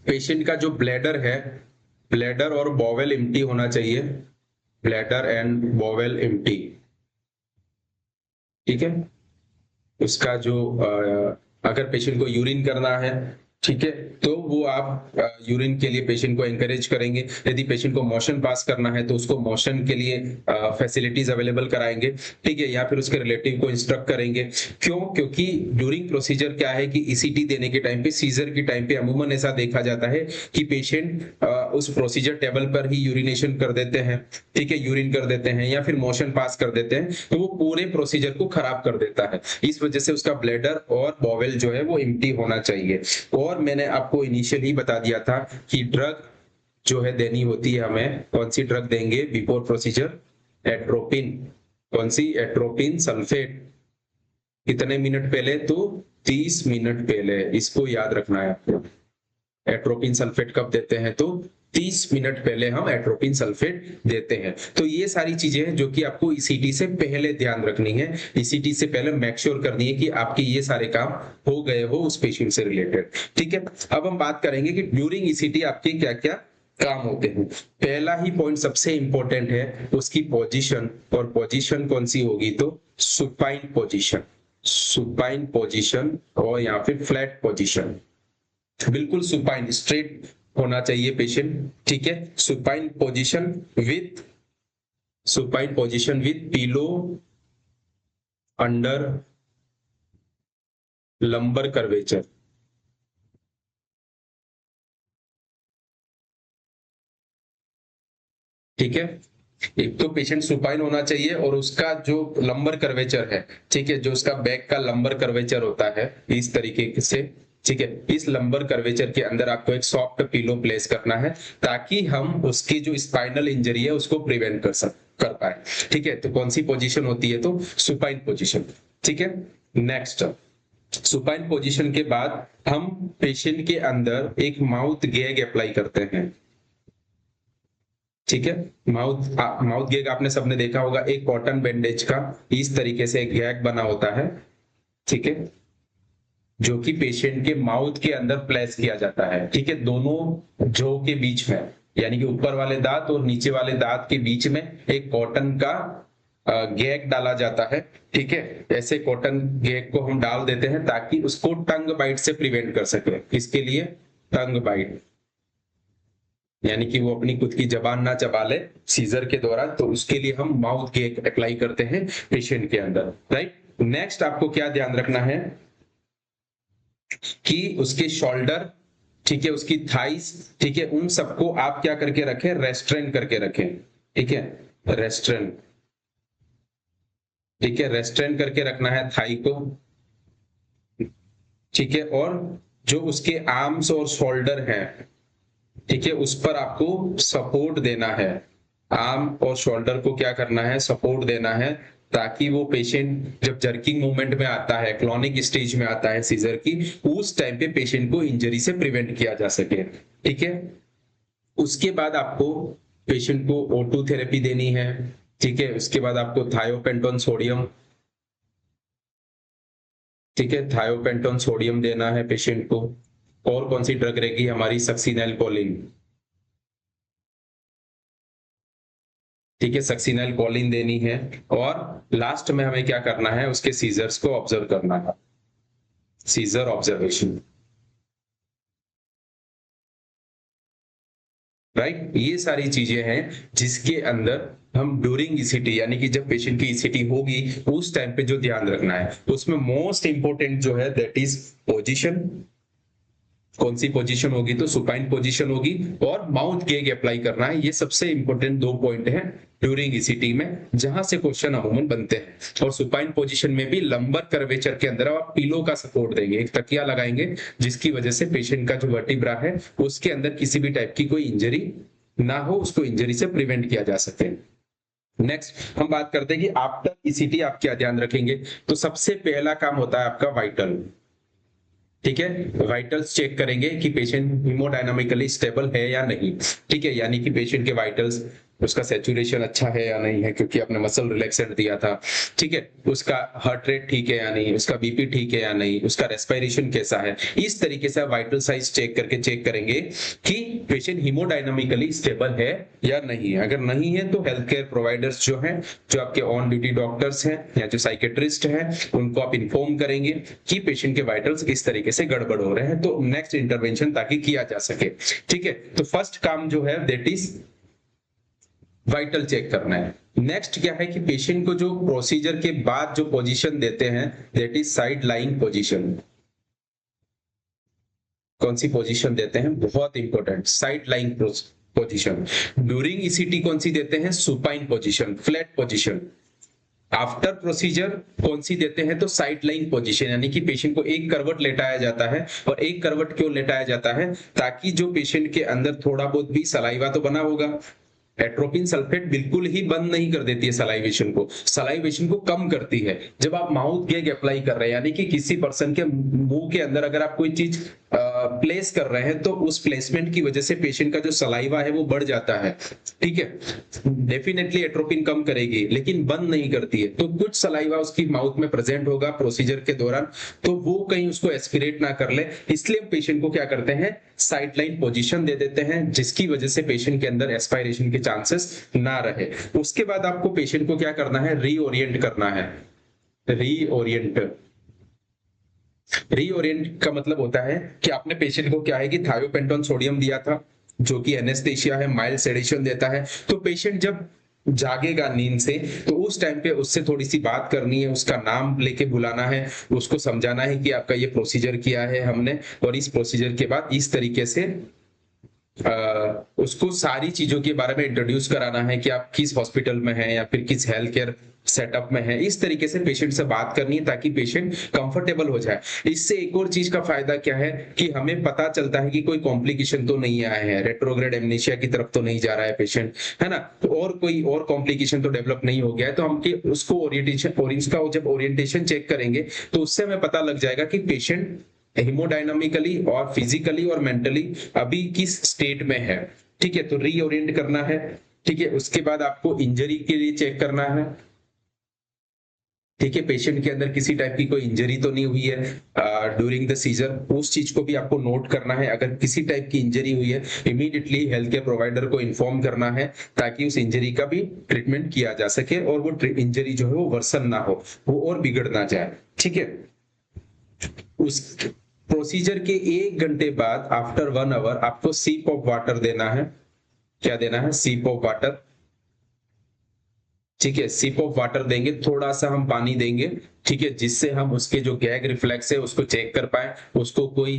पेशेंट का जो ब्लैडर है, ब्लैडर और बॉवेल एम्प्टी होना चाहिए, ब्लैडर एंड बॉवेल एम्प्टी, ठीक है। उसका जो अगर पेशेंट को यूरिन करना है, ठीक है, तो वो आप यूरिन के लिए पेशेंट को एनकरेज करेंगे। यदि पेशेंट को मोशन पास करना है तो उसको मोशन के लिए फैसिलिटीज अवेलेबल कराएंगे, ठीक है, या फिर उसके रिलेटिव को इंस्ट्रक्ट करेंगे। क्यों? क्योंकि ड्यूरिंग प्रोसीजर क्या है कि ईसीटी देने के टाइम पे, सीजर के टाइम पे अमूमन ऐसा देखा जाता है कि पेशेंट उस प्रोसीजर टेबल पर ही यूरिनेशन कर देते हैं, ठीक है, यूरिन कर देते हैं या फिर मोशन पास कर देते हैं, तो वो पूरे प्रोसीजर को खराब कर देता है। इस वजह से उसका ब्लैडर और बॉवेल जो है वो एम्प्टी होना चाहिए। और मैंने आपको इनिशियल ही बता दिया था कि ड्रग जो है देनी होती है हमें, कौन सी ड्रग देंगे बिफोर प्रोसीजर? एट्रोपिन। कौन सी? Atropine sulphate. कितने मिनट पहले? तो 30 मिनट पहले, इसको याद रखना है आपको। एट्रोपिन सल्फेट कब देते हैं? तो 30 मिनट पहले हम एट्रोपिन सल्फेट देते हैं। तो ये सारी चीजें हैं जो कि आपको ईसीटी से पहले ध्यान रखनी है, ईसीटी से पहले मेक श्योर करनी है कि आपके ये सारे काम हो गए हो उस पेशेंट से रिलेटेड, ठीक है। अब हम बात करेंगे कि ड्यूरिंग ईसीटी आपके क्या क्या काम होते हैं। पहला ही पॉइंट सबसे इंपॉर्टेंट है उसकी पोजीशन, और पोजीशन कौन सी होगी? तो सुपाइन पोजीशन, सुपाइन पोजीशन, और यहाँ पे फ्लैट पोजीशन, बिल्कुल सुपाइन स्ट्रेट होना चाहिए पेशेंट, ठीक है। Supine position with, supine position with pillow under lumbar curvature, ठीक है। एक तो पेशेंट सुपाइन होना चाहिए और उसका जो लंबर कर्वेचर है, ठीक है, जो उसका बैक का लंबर कर्वेचर होता है इस तरीके से, ठीक है, इस लंबर कर्वेचर के अंदर आपको एक सॉफ्ट पिलो प्लेस करना है ताकि हम उसकी जो स्पाइनल इंजरी है उसको प्रिवेंट कर पाए, ठीक है। तो कौन सी पोजीशन होती है? तो सुपाइन पोजीशन, ठीक है। नेक्स्ट, सुपाइन पोजीशन के बाद हम पेशेंट के अंदर एक माउथ गैग अप्लाई करते हैं, ठीक है। माउथ गैग आपने सबने देखा होगा, एक कॉटन बैंडेज का इस तरीके से एक गैग बना होता है, ठीक है, जो कि पेशेंट के माउथ के अंदर प्लेस किया जाता है, ठीक है, दोनों जो के बीच में, यानी कि ऊपर वाले दांत और नीचे वाले दांत के बीच में एक कॉटन का गैग डाला जाता है, ठीक है। ऐसे कॉटन गैग को हम डाल देते हैं ताकि उसको टंग बाइट से प्रिवेंट कर सके। किसके लिए? टंग बाइट, यानी कि वो अपनी खुद की जबान ना चबा ले सीजर के दौरान, तो उसके लिए हम माउथ गैग अप्लाई करते हैं पेशेंट के अंदर, राइट। नेक्स्ट आपको क्या ध्यान रखना है कि उसके शोल्डर, ठीक है, उसकी थाइस, ठीक है, उन सबको आप क्या करके रखें? रेस्ट्रेन करके रखें, ठीक है, रेस्ट्रेन, ठीक है, रेस्ट्रेन करके रखना है थाई को, ठीक है। और जो उसके आर्म्स और शोल्डर हैं, ठीक है, उस पर आपको सपोर्ट देना है, आर्म और शोल्डर को क्या करना है? सपोर्ट देना है, ताकि वो पेशेंट जब जर्किंग मूवमेंट में आता है, क्लॉनिक स्टेज में आता है सीजर की, उस टाइम पे पेशेंट को इंजरी से प्रिवेंट किया जा सके, ठीक है। उसके बाद आपको पेशेंट को O2 थेरेपी देनी है, ठीक है। उसके बाद आपको थायोपेंटोन सोडियम, ठीक है, थायोपेंटोन सोडियम देना है पेशेंट को। और कौन सी ड्रग रहेगी हमारी? सक्सिनेलकोलिन, ठीक है, सक्सिनेलकोलिन देनी है। और लास्ट में हमें क्या करना है? उसके सीजर्स को ऑब्जर्व करना है, सीजर ऑब्जर्वेशन, राइट। ये सारी चीजें हैं जिसके अंदर हम ड्यूरिंग ईसीटी, यानी कि जब पेशेंट की ईसीटी होगी उस टाइम पे जो ध्यान रखना है, उसमें मोस्ट इंपोर्टेंट जो है दैट इज पोजीशन। कौन सी पोजीशन होगी? तो सुपाइन पोजीशन होगी, और माउथ गैग अप्लाई करना है। ये सबसे इंपॉर्टेंट 2 पॉइंट हैं ड्यूरिंग ईसीटी में, जहां से क्वेश्चन अमूमन बनते हैं। और सुपाइन पोजीशन में भी लंबर कर्वेचर के अंदर आप पिलो का सपोर्ट देंगे, एक तकिया लगाएंगे, जिसकी वजह से पेशेंट का जो वर्टिब्रा है उसके अंदर किसी भी टाइप की कोई इंजरी ना हो, उसको इंजरी से प्रिवेंट किया जा सके। नेक्स्ट हम बात करते हैं कि आफ्टर ईसीटी आप क्या ध्यान रखेंगे। तो सबसे पहला काम होता है आपका वाइटल। ठीक है, वाइटल्स चेक करेंगे कि पेशेंट हीमोडायनामिकली स्टेबल है या नहीं। ठीक है, यानी कि पेशेंट के वाइटल्स, उसका सैचुरेशन अच्छा है या नहीं है, क्योंकि आपने मसल रिलैक्सेंट दिया था। ठीक है, उसका हार्ट रेट ठीक है या नहीं, उसका बीपी ठीक है या नहीं, उसका रेस्पिरेशन कैसा है। इस तरीके से वाइटल साइज चेक करके चेक करेंगे कि पेशेंट हीमोडायनामिकली स्टेबल है या नहीं है। अगर नहीं है तो हेल्थ केयर प्रोवाइडर्स जो हैं, जो आपके ऑन ड्यूटी डॉक्टर्स हैं या जो साइकेट्रिस्ट हैं, उनको आप इन्फॉर्म करेंगे कि पेशेंट के वाइटल्स किस तरीके से गड़बड़ हो रहे हैं, तो नेक्स्ट इंटरवेंशन ताकि किया जा सके। ठीक है, तो फर्स्ट काम जो है दैट इज वाइटल चेक करना है। नेक्स्ट क्या है कि पेशेंट को जो प्रोसीजर के बाद जो पोजीशन देते हैं that is side lying position. कौन सी पोजीशन देते हैं, बहुत important, side lying position. During ECT कौन सी देते हैं, supine position, flat position. After procedure कौन सी देते हैं, तो साइड लाइंग पोजीशन, यानी कि पेशेंट को एक करवट लेटाया जाता है। और एक करवट क्यों लेटाया जाता है, ताकि जो पेशेंट के अंदर थोड़ा बहुत भी सलाइवा तो बना होगा। एट्रोपिन सल्फेट बिल्कुल ही बंद नहीं कर देती है सलाइवेशन को कम करती है। जब आप माउथ गैग अप्लाई कर रहे हैं, यानी कि किसी पर्सन के मुंह के अंदर अगर आप कोई चीज प्लेस कर रहे हैं, तो उस प्लेसमेंट की वजह से पेशेंट का जो सलाइवा है वो बढ़ जाता है। ठीक है, डेफिनेटली एट्रोपिन कम करेगी लेकिन बंद नहीं करती है। तो कुछ सलाइवा उसकी माउथ में प्रेजेंट होगा प्रोसीजर के दौरान, तो वो कहीं उसको एस्पिरेट ना कर ले, इसलिए पेशेंट को क्या करते हैं, साइड लाइन पोजीशन दे देते हैं, जिसकी वजह से पेशेंट के अंदर एस्पायरेशन के चांसेस ना रहे। उसके बाद आपको पेशेंट को क्या करना है, रीओरिएंट करना है। रीओरिएंट का मतलब होता है कि आपने पेशेंट को क्या है कि थायोपेंटोन सोडियम दिया था, जो कि एनेस्थेसिया है, माइल्ड सेडेशन देता है। तो पेशेंट जब जागेगा नींद से, तो उस टाइम पे उससे थोड़ी सी बात करनी है, उसका नाम लेके बुलाना है, उसको समझाना है कि आपका ये प्रोसीजर किया है हमने, और इस प्रोसीजर के बाद इस तरीके से उसको सारी चीजों के बारे में इंट्रोड्यूस कराना है कि आप किस हॉस्पिटल में हैं या फिर किस हेल्थ केयर सेटअप में है। इस तरीके से पेशेंट से बात करनी है ताकि पेशेंट कंफर्टेबल हो जाए। इससे एक और चीज का फायदा क्या है कि हमें पता चलता है कि कोई कॉम्प्लिकेशन तो नहीं आए हैं, रेट्रोग्रेड एमनेशिया की तरफ तो नहीं जा रहा है पेशेंट, है ना, तो और कोई और कॉम्प्लिकेशन तो डेवलप नहीं हो गया है। तो हम उसको जब ओरिएंटेशन चेक करेंगे तो उससे हमें पता लग जाएगा कि पेशेंट हेमोडायनामिकली और फिजिकली और मेंटली अभी किस स्टेट में है। ठीक है, तो रीओरिएंट करना है। ठीक है, उसके बाद आपको इंजरी के लिए चेक करना है। ठीक है, पेशेंट के अंदर किसी टाइप की कोई इंजरी तो नहीं हुई है ड्यूरिंग द सीजर, उस चीज को भी आपको नोट करना है। अगर किसी टाइप की इंजरी हुई है, इमीडिएटली हेल्थ केयर प्रोवाइडर को इन्फॉर्म करना है ताकि उस इंजरी का भी ट्रीटमेंट किया जा सके और वो इंजरी जो है वो वर्सन ना हो, वो और बिगड़ ना जाए। ठीक है, उस प्रोसीजर के 1 घंटे बाद आफ्टर 1 आवर आपको सीप ऑफ वाटर देना है। क्या देना है, सीप ऑफ वाटर। ठीक है, सिप ऑफ वाटर देंगे, थोड़ा सा हम पानी देंगे। ठीक है, जिससे हम उसके जो गैग रिफ्लेक्स है उसको चेक कर पाए, उसको कोई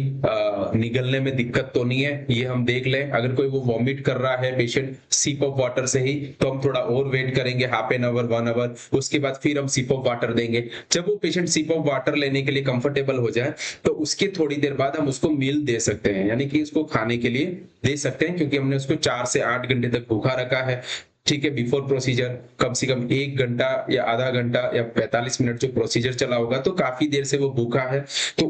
निगलने में दिक्कत तो नहीं है ये हम देख लें। अगर कोई वो वॉमिट कर रहा है पेशेंट सिप ऑफ वाटर से ही, तो हम थोड़ा और वेट करेंगे, हाफ एन आवर 1 आवर, उसके बाद फिर हम सिप ऑफ वाटर देंगे। जब वो पेशेंट सिप ऑफ वाटर लेने के लिए कंफर्टेबल हो जाए, तो उसके थोड़ी देर बाद हम उसको मील दे सकते हैं, यानी कि उसको खाने के लिए दे सकते हैं, क्योंकि हमने उसको 4 से 8 घंटे तक भूखा रखा है। ठीक है, बिफोर प्रोसीजर कम से कम 1 घंटा या आधा घंटा या 45 मिनट जो प्रोसीजर चला होगा, तो काफी देर से वो भूखा है, तो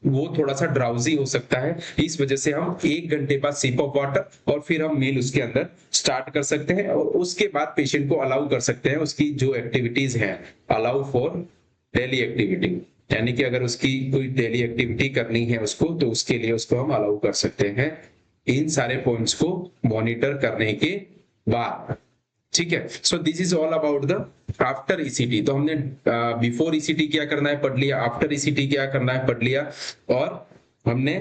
वो थोड़ा सा ड्राउजी हो सकता है। इस वजह से हम 1 घंटे बाद सिप ऑफ वाटर और फिर हम मील उसके अंदर स्टार्ट कर सकते हैं, और उसके बाद पेशेंट को अलाउ कर सकते हैं उसकी जो एक्टिविटीज हैं, अलाउ फॉर डेली एक्टिविटी, यानी कि अगर उसकी कोई डेली एक्टिविटी करनी है उसको, तो उसके लिए उसको हम अलाउ कर सकते हैं इन सारे पॉइंट्स को मॉनिटर करने के बाद। ठीक है, so this is all about the after ECT. तो हमने बिफोर ईसीटी क्या करना है पढ़ लिया, आफ्टर ईसीटी क्या करना है पढ़ लिया, और हमने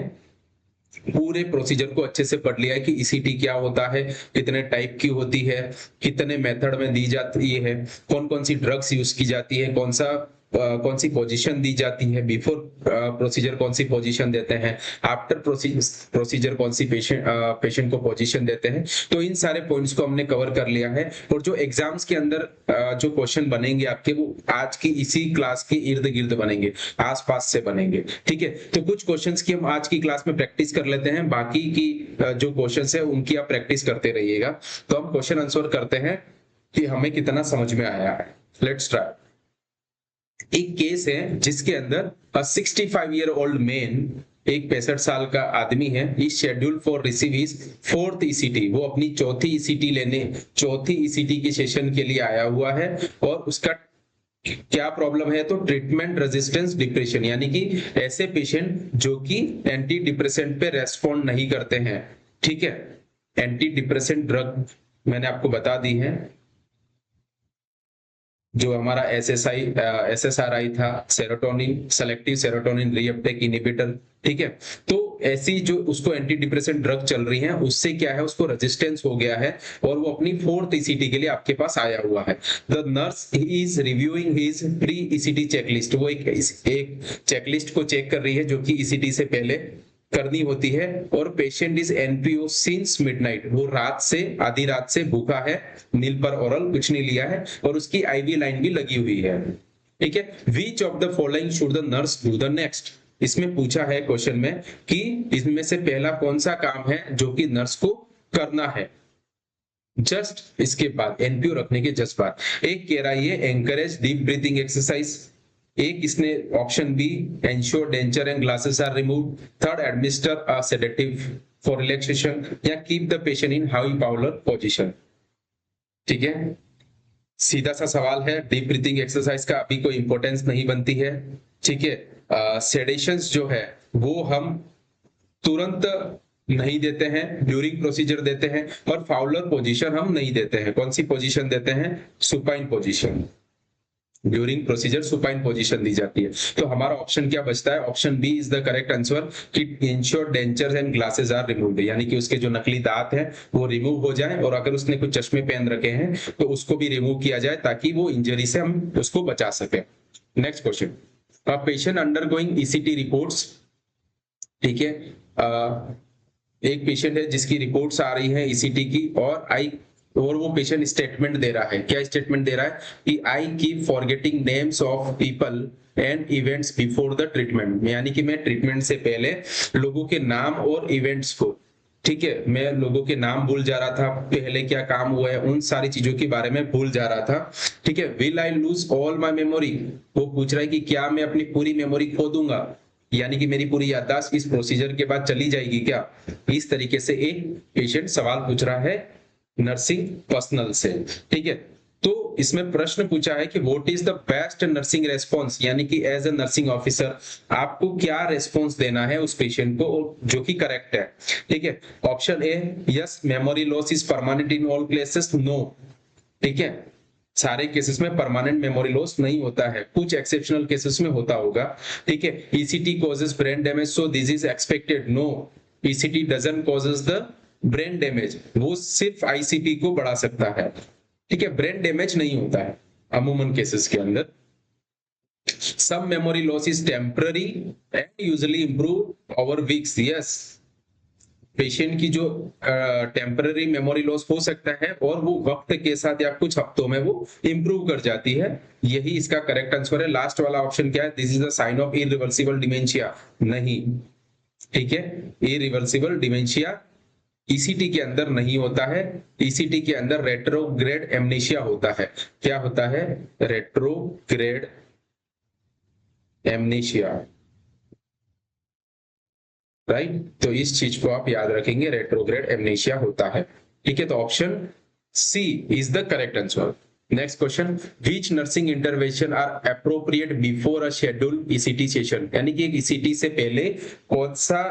पूरे प्रोसीजर को अच्छे से पढ़ लिया है कि ईसीटी क्या होता है, कितने टाइप की होती है, कितने मेथड में दी जाती है, कौन कौन सी ड्रग्स यूज की जाती है, कौन सी पोजीशन दी जाती है, बिफोर प्रोसीजर कौन सी पोजीशन देते हैं, आफ्टर प्रोसीजर कौन सी पेशेंट को पोजीशन देते हैं। तो इन सारे पॉइंट्स को हमने कवर कर लिया है, और जो एग्जाम्स के अंदर जो क्वेश्चन बनेंगे आपके, वो आज की इसी क्लास के इर्द गिर्द बनेंगे, आसपास से बनेंगे। ठीक है, तो कुछ क्वेश्चंस की हम आज की क्लास में प्रैक्टिस कर लेते हैं, बाकी की जो क्वेश्चंस है उनकी आप प्रैक्टिस करते रहिएगा। तो हम क्वेश्चन आंसर करते हैं। कि हमें कितना समझ में आया है। Let's try. एक केस है जिसके अंदर 65-year-old मैन, एक 65 साल का आदमी है, is schedule for receive his 4th ECT। वो अपनी चौथी ECT के सेशन के लिए आया हुआ है, और उसका क्या प्रॉब्लम है, तो ट्रीटमेंट रेजिस्टेंस डिप्रेशन, यानी कि ऐसे पेशेंट जो कि एंटी डिप्रेसेंट पे रेस्पॉन्ड नहीं करते हैं। ठीक है, एंटी डिप्रेसेंट ड्रग मैंने आपको बता दी है, जो हमारा SSRI था, serotonin, selective serotonin reuptake inhibitor. ठीक है, तो ऐसी जो उसको एंटी डिप्रेसेंट ड्रग चल रही है, उससे क्या है, उसको रेजिस्टेंस हो गया है, और वो अपनी 4th ECT के लिए आपके पास आया हुआ है। The nurse is reviewing his pre ECT checklist. वो एक चेकलिस्ट को चेक कर रही है जो कि ECT से पहले करनी होती है, और patient is NPO since midnight. वो आधी रात से भूखा है, नील पर ओरल कुछ नहीं लिया है, और उसकी IV लाइन भी लगी हुई है। ठीक है, which of the following should the nurse do the next. इसमें पूछा है क्वेश्चन में कि इसमें से पहला कौन सा काम है जो कि नर्स को करना है, जस्ट इसके बाद NPO रखने के जस्ट बाद। एक कह रहा है एंकरेज डीप ब्रीथिंग एक्सरसाइज, एक इसने option B ensure denture and glasses are removed, third administer a sedative for relaxation, या keep the patient in high Fowler position. ठीक है, सीधा सा सवाल है, डीप ब्रीथिंग एक्सरसाइज का अभी कोई इंपॉर्टेंस नहीं बनती है। ठीक है, सेडेशंस जो है वो हम तुरंत नहीं देते हैं, ड्यूरिंग प्रोसीजर देते हैं, और फाउलर पोजीशन हम नहीं देते हैं। कौन सी पोजीशन देते हैं, supine position. During procedure supine position दी जाती है। तो हमारा ऑप्शन क्या बचता है, option B is the correct answer, कि ensure dentures and glasses are removed, यानी कि उसके जो नकली दांत हैं वो रिमूव हो जाए, और अगर उसने कुछ चश्मे पहन रखे हैं तो उसको भी रिमूव किया जाए, ताकि वो इंजरी से हम उसको बचा सके। Next question, a patient undergoing ECT reports. ठीक है, एक पेशेंट है जिसकी रिपोर्ट्स आ रही है ECT की, और वो पेशेंट स्टेटमेंट दे रहा है। क्या स्टेटमेंट दे रहा है, कि I keep forgetting names of people and events before the treatment, यानी कि मैं ट्रीटमेंट से पहले लोगों के नाम और इवेंट्स को, ठीक है, मैं लोगों के नाम भूल जा रहा था, पहले क्या काम हुआ है उन सारी चीजों के बारे में भूल जा रहा था। ठीक है, will I lose all my memory, वो पूछ रहा है कि क्या मैं अपनी पूरी मेमोरी खो दूंगा, यानी कि मेरी पूरी याददाश्त इस प्रोसीजर के बाद चली जाएगी क्या। इस तरीके से एक पेशेंट सवाल पूछ रहा है नर्सिंग पर्सनल से। ठीक है, तो इसमें प्रश्न पूछा है कि what is the best nursing response, यानी कि एज ए नर्सिंग ऑफिसर आपको क्या रेस्पॉन्स देना है उस पेशेंट को, जो कि करेक्ट है। ठीक है, option A yes memory loss is permanent in all cases, no. ठीक है, सारे केसेस में परमानेंट मेमोरी लॉस नहीं होता है, कुछ एक्सेप्शनल केसेस में होता होगा। ठीक है, ECT causes brain damage so this is expected, no, ECT doesn't causes the brain damage, वो सिर्फ ICP को बढ़ा सकता है। ठीक है, ब्रेन डैमेज नहीं होता है अमूमन केसेस के अंदर। Some memory loss is temporary and usually improve over weeks, yes, patient की जो टेम्पररी मेमोरी लॉस हो सकता है, और वो वक्त के साथ या कुछ हफ्तों में वो इंप्रूव कर जाती है। यही इसका करेक्ट आंसर है। लास्ट वाला ऑप्शन क्या है, this is the sign of irreversible dementia, नहीं। ठीक है, इरिवर्सिबल डिमेंशिया ECT के अंदर नहीं होता है, ECT के अंदर रेट्रोग्रेड एमनेशिया होता है। क्या होता है, रेट्रोग्रेड एमनेशिया, राइट। तो इस चीज को आप याद रखेंगे, रेट्रोग्रेड एमनेशिया होता है। ठीक है, तो option C is the correct answer. Next question, which nursing intervention are appropriate before a schedule ECT session, यानी कि एक ECT से पहले कौन सा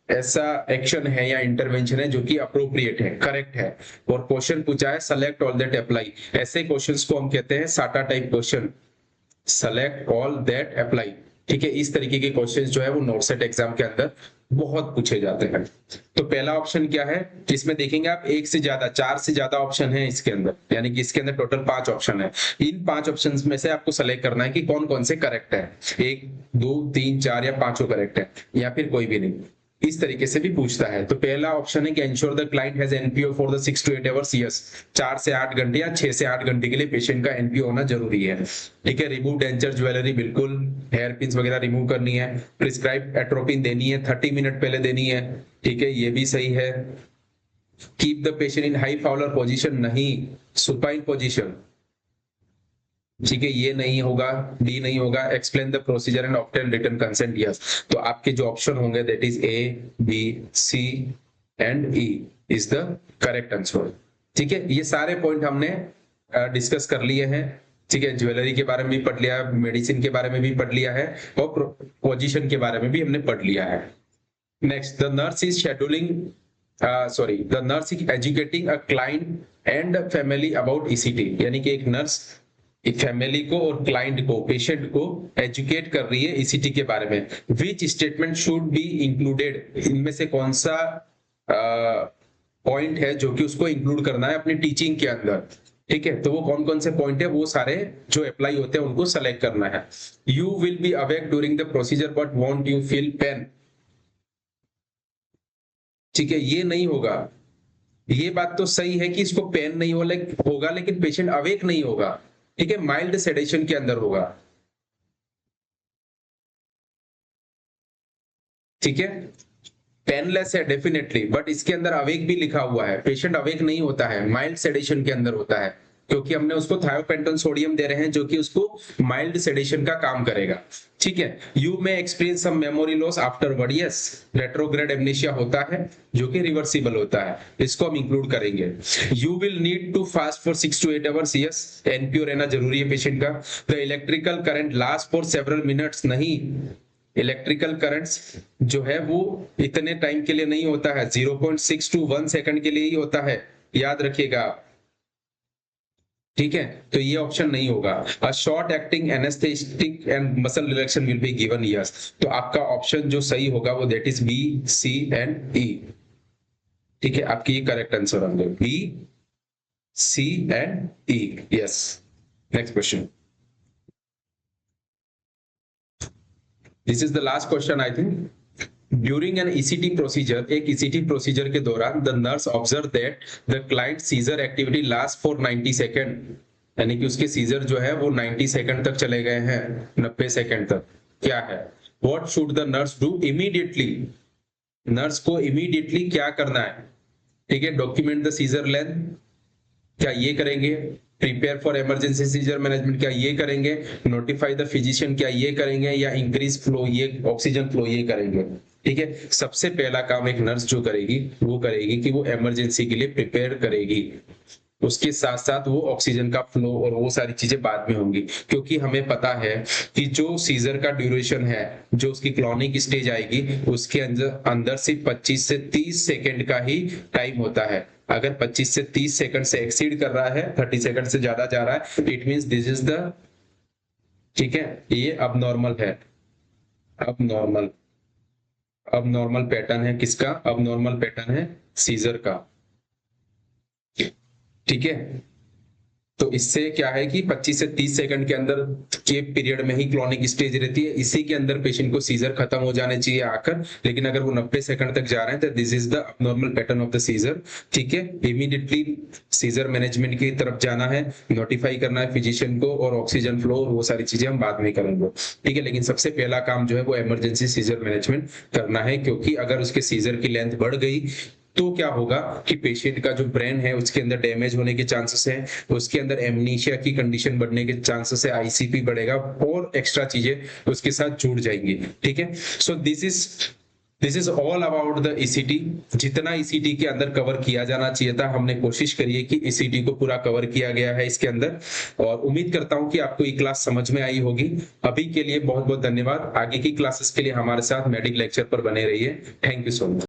ऐसा एक्शन है या इंटरवेंशन है जो कि अप्रोप्रिएट है, करेक्ट है। और क्वेश्चन पूछा है सेलेक्ट ऑल दैट अप्लाई, ऐसे क्वेश्चंस को हम कहते हैं साटा type question, select all that apply. ठीक है, इस तरीके के क्वेश्चंस जो है वो नोट सेट एग्जाम के अंदर बहुत पूछे जाते हैं। तो पहला ऑप्शन क्या है, जिसमें देखेंगे आप एक से ज्यादा, 4 से ज्यादा ऑप्शन है इसके अंदर, यानी कि इसके अंदर टोटल 5 ऑप्शन है। इन 5 ऑप्शन में से आपको सेलेक्ट करना है कि कौन कौन से करेक्ट है, 1 2 3 4 या 5 करेक्ट है, या फिर कोई भी नहीं। इस तरीके से भी पूछता है। तो पहला ऑप्शन है कि ensure the client has NPO for the 6 to 8 hours, yes, 4 से 8 घंटे या 6 से 8 घंटे के लिए पेशेंट का NPO होना जरूरी है। ठीक है, रिमूव डेंचर ज्वेलरी, बिल्कुल, हेयर पिन्स वगैरह रिमूव करनी है, प्रिस्क्राइब एट्रोपिन देनी है, 30 मिनट पहले देनी है। ठीक है, ये भी सही है। Keep the patient in high Fowler position, नहीं, सुपाइन पोजीशन, ठीक है, ये नहीं होगा, डी नहीं होगा, explain the procedure and obtain written consent, yes. तो आपके जो ऑप्शन होंगे that is A, B, C and E is the correct answer. ठीक है, ये सारे पॉइंट हमने डिस्कस कर लिए हैं। ठीक है, ज्वेलरी के बारे में भी पढ़ लिया, मेडिसिन के बारे में भी पढ़ लिया है, और पोजीशन के बारे में भी हमने पढ़ लिया है। Next, the nurse is scheduling the nurse is educating a client and family about ECT, यानी कि एक नर्स एक फैमिली को और क्लाइंट को, पेशेंट को एजुकेट कर रही है ईसीटी के बारे में। Which statement should be included, इनमें से कौन सा पॉइंट है जो कि उसको इंक्लूड करना है अपनी टीचिंग के अंदर। ठीक है, तो वो कौन कौन से पॉइंट है, वो सारे जो अप्लाई होते हैं उनको सेलेक्ट करना है। You will be awake during the procedure but want you feel pain, ठीक है, ये नहीं होगा। ये बात तो सही है कि इसको पेन नहीं होगा, लेकिन पेशेंट अवेक नहीं होगा। ठीक है, माइल्ड सेडेशन के अंदर होगा। ठीक है, पेनलेस है डेफिनेटली, बट इसके अंदर अवेक भी लिखा हुआ है, पेशेंट अवेक नहीं होता है, माइल्ड सेडेशन के अंदर होता है, क्योंकि हमने उसको थायोपेंटोन सोडियम दे रहे हैं जो कि उसको माइल्ड सेडेशन का काम करेगा। ठीक है, you may experience some memory loss afterward, yes, retrograde amnesia होता है जो कि रिवर्सिबल होता है, इसको हम इंक्लूड करेंगे। You will need to fast for 6 to 8 hours, yes, NPO रहना जरूरी है पेशेंट का। The electrical current last for several minutes, नहीं, इलेक्ट्रिकल करंट्स जो है वो इतने टाइम के लिए नहीं होता है, 0.6 to 1 सेकंड के लिए ही होता है, याद रखिएगा। ठीक है, तो ये ऑप्शन नहीं होगा। A short acting anaesthetic and muscle relaxation will be given, yes. तो आपका ऑप्शन जो सही होगा वो that is B, C and E. ठीक है, आपकी ये करेक्ट आंसर होंगे, B, C and E, yes. Next question, this is the last question I think. During an ECT procedure, एक ईसीटी प्रोसीजर के दौरान the nurse observe that the client seizure activity last for 90 second, यानी कि उसके scissor जो है वो 90 second तक चले गए हैं, 90 सेकेंड तक। क्या है, what should the nurse do immediately, nurse को इमीडिएटली क्या करना है। ठीक है, डॉक्यूमेंट द सीजर लेंथ, क्या ये करेंगे, prepare for emergency seizure management, क्या ये करेंगे, नोटिफाई द फिजिशियन, क्या ये करेंगे, या इंक्रीज फ्लो, ये ऑक्सीजन फ्लो ये करेंगे। ठीक है, सबसे पहला काम एक नर्स जो करेगी वो करेगी कि वो इमरजेंसी के लिए प्रिपेयर करेगी, उसके साथ साथ वो ऑक्सीजन का फ्लो और वो सारी चीजें बाद में होंगी, क्योंकि हमें पता है कि जो सीजर का ड्यूरेशन है, जो उसकी क्लॉनिक स्टेज आएगी, उसके अंदर सिर्फ 25 से 30 सेकेंड का ही टाइम होता है। अगर 25 से 30 सेकंड से एक्सीड कर रहा है, 30 सेकंड से ज्यादा जा रहा है, it means this is the, ठीक है, ये अब नॉर्मल है, अब नॉर्मल पैटर्न है, किसका, अब नॉर्मल पैटर्न है सीजर का। ठीक है, तो इससे क्या है कि 25 से 30 सेकंड के अंदर के पीरियड में ही क्लॉनिक स्टेज रहती है, इसी के अंदर पेशेंट को सीजर खत्म हो जाने चाहिए आकर, लेकिन अगर वो 90 सेकंड तक जा रहे हैं तो this is the abnormal pattern of the seizure. ठीक है, इमीडिएटली सीजर मैनेजमेंट की तरफ जाना है, नोटिफाई करना है फिजिशियन को, और ऑक्सीजन फ्लो और वो सारी चीजें हम बाद में करेंगे। ठीक है, लेकिन सबसे पहला काम जो है वो इमरजेंसी सीजर मैनेजमेंट करना है, क्योंकि अगर उसके सीजर की लेंथ बढ़ गई तो क्या होगा कि पेशेंट का जो ब्रेन है उसके अंदर डैमेज होने के चांसेस है, उसके अंदर एमनीशिया की कंडीशन बढ़ने के चांसेस है, आईसीपी बढ़ेगा और एक्स्ट्रा चीजें उसके साथ जुड़ जाएंगी। ठीक है, so this is all about the ECT. जितना ईसीटी के अंदर कवर किया जाना चाहिए था हमने कोशिश करी है कि ईसीटी को पूरा कवर किया गया है इसके अंदर, और उम्मीद करता हूं कि आपको ये क्लास समझ में आई होगी। अभी के लिए बहुत बहुत धन्यवाद, आगे की क्लासेस के लिए हमारे साथ मेडिक लेक्चर पर बने रहिए। Thank you so much.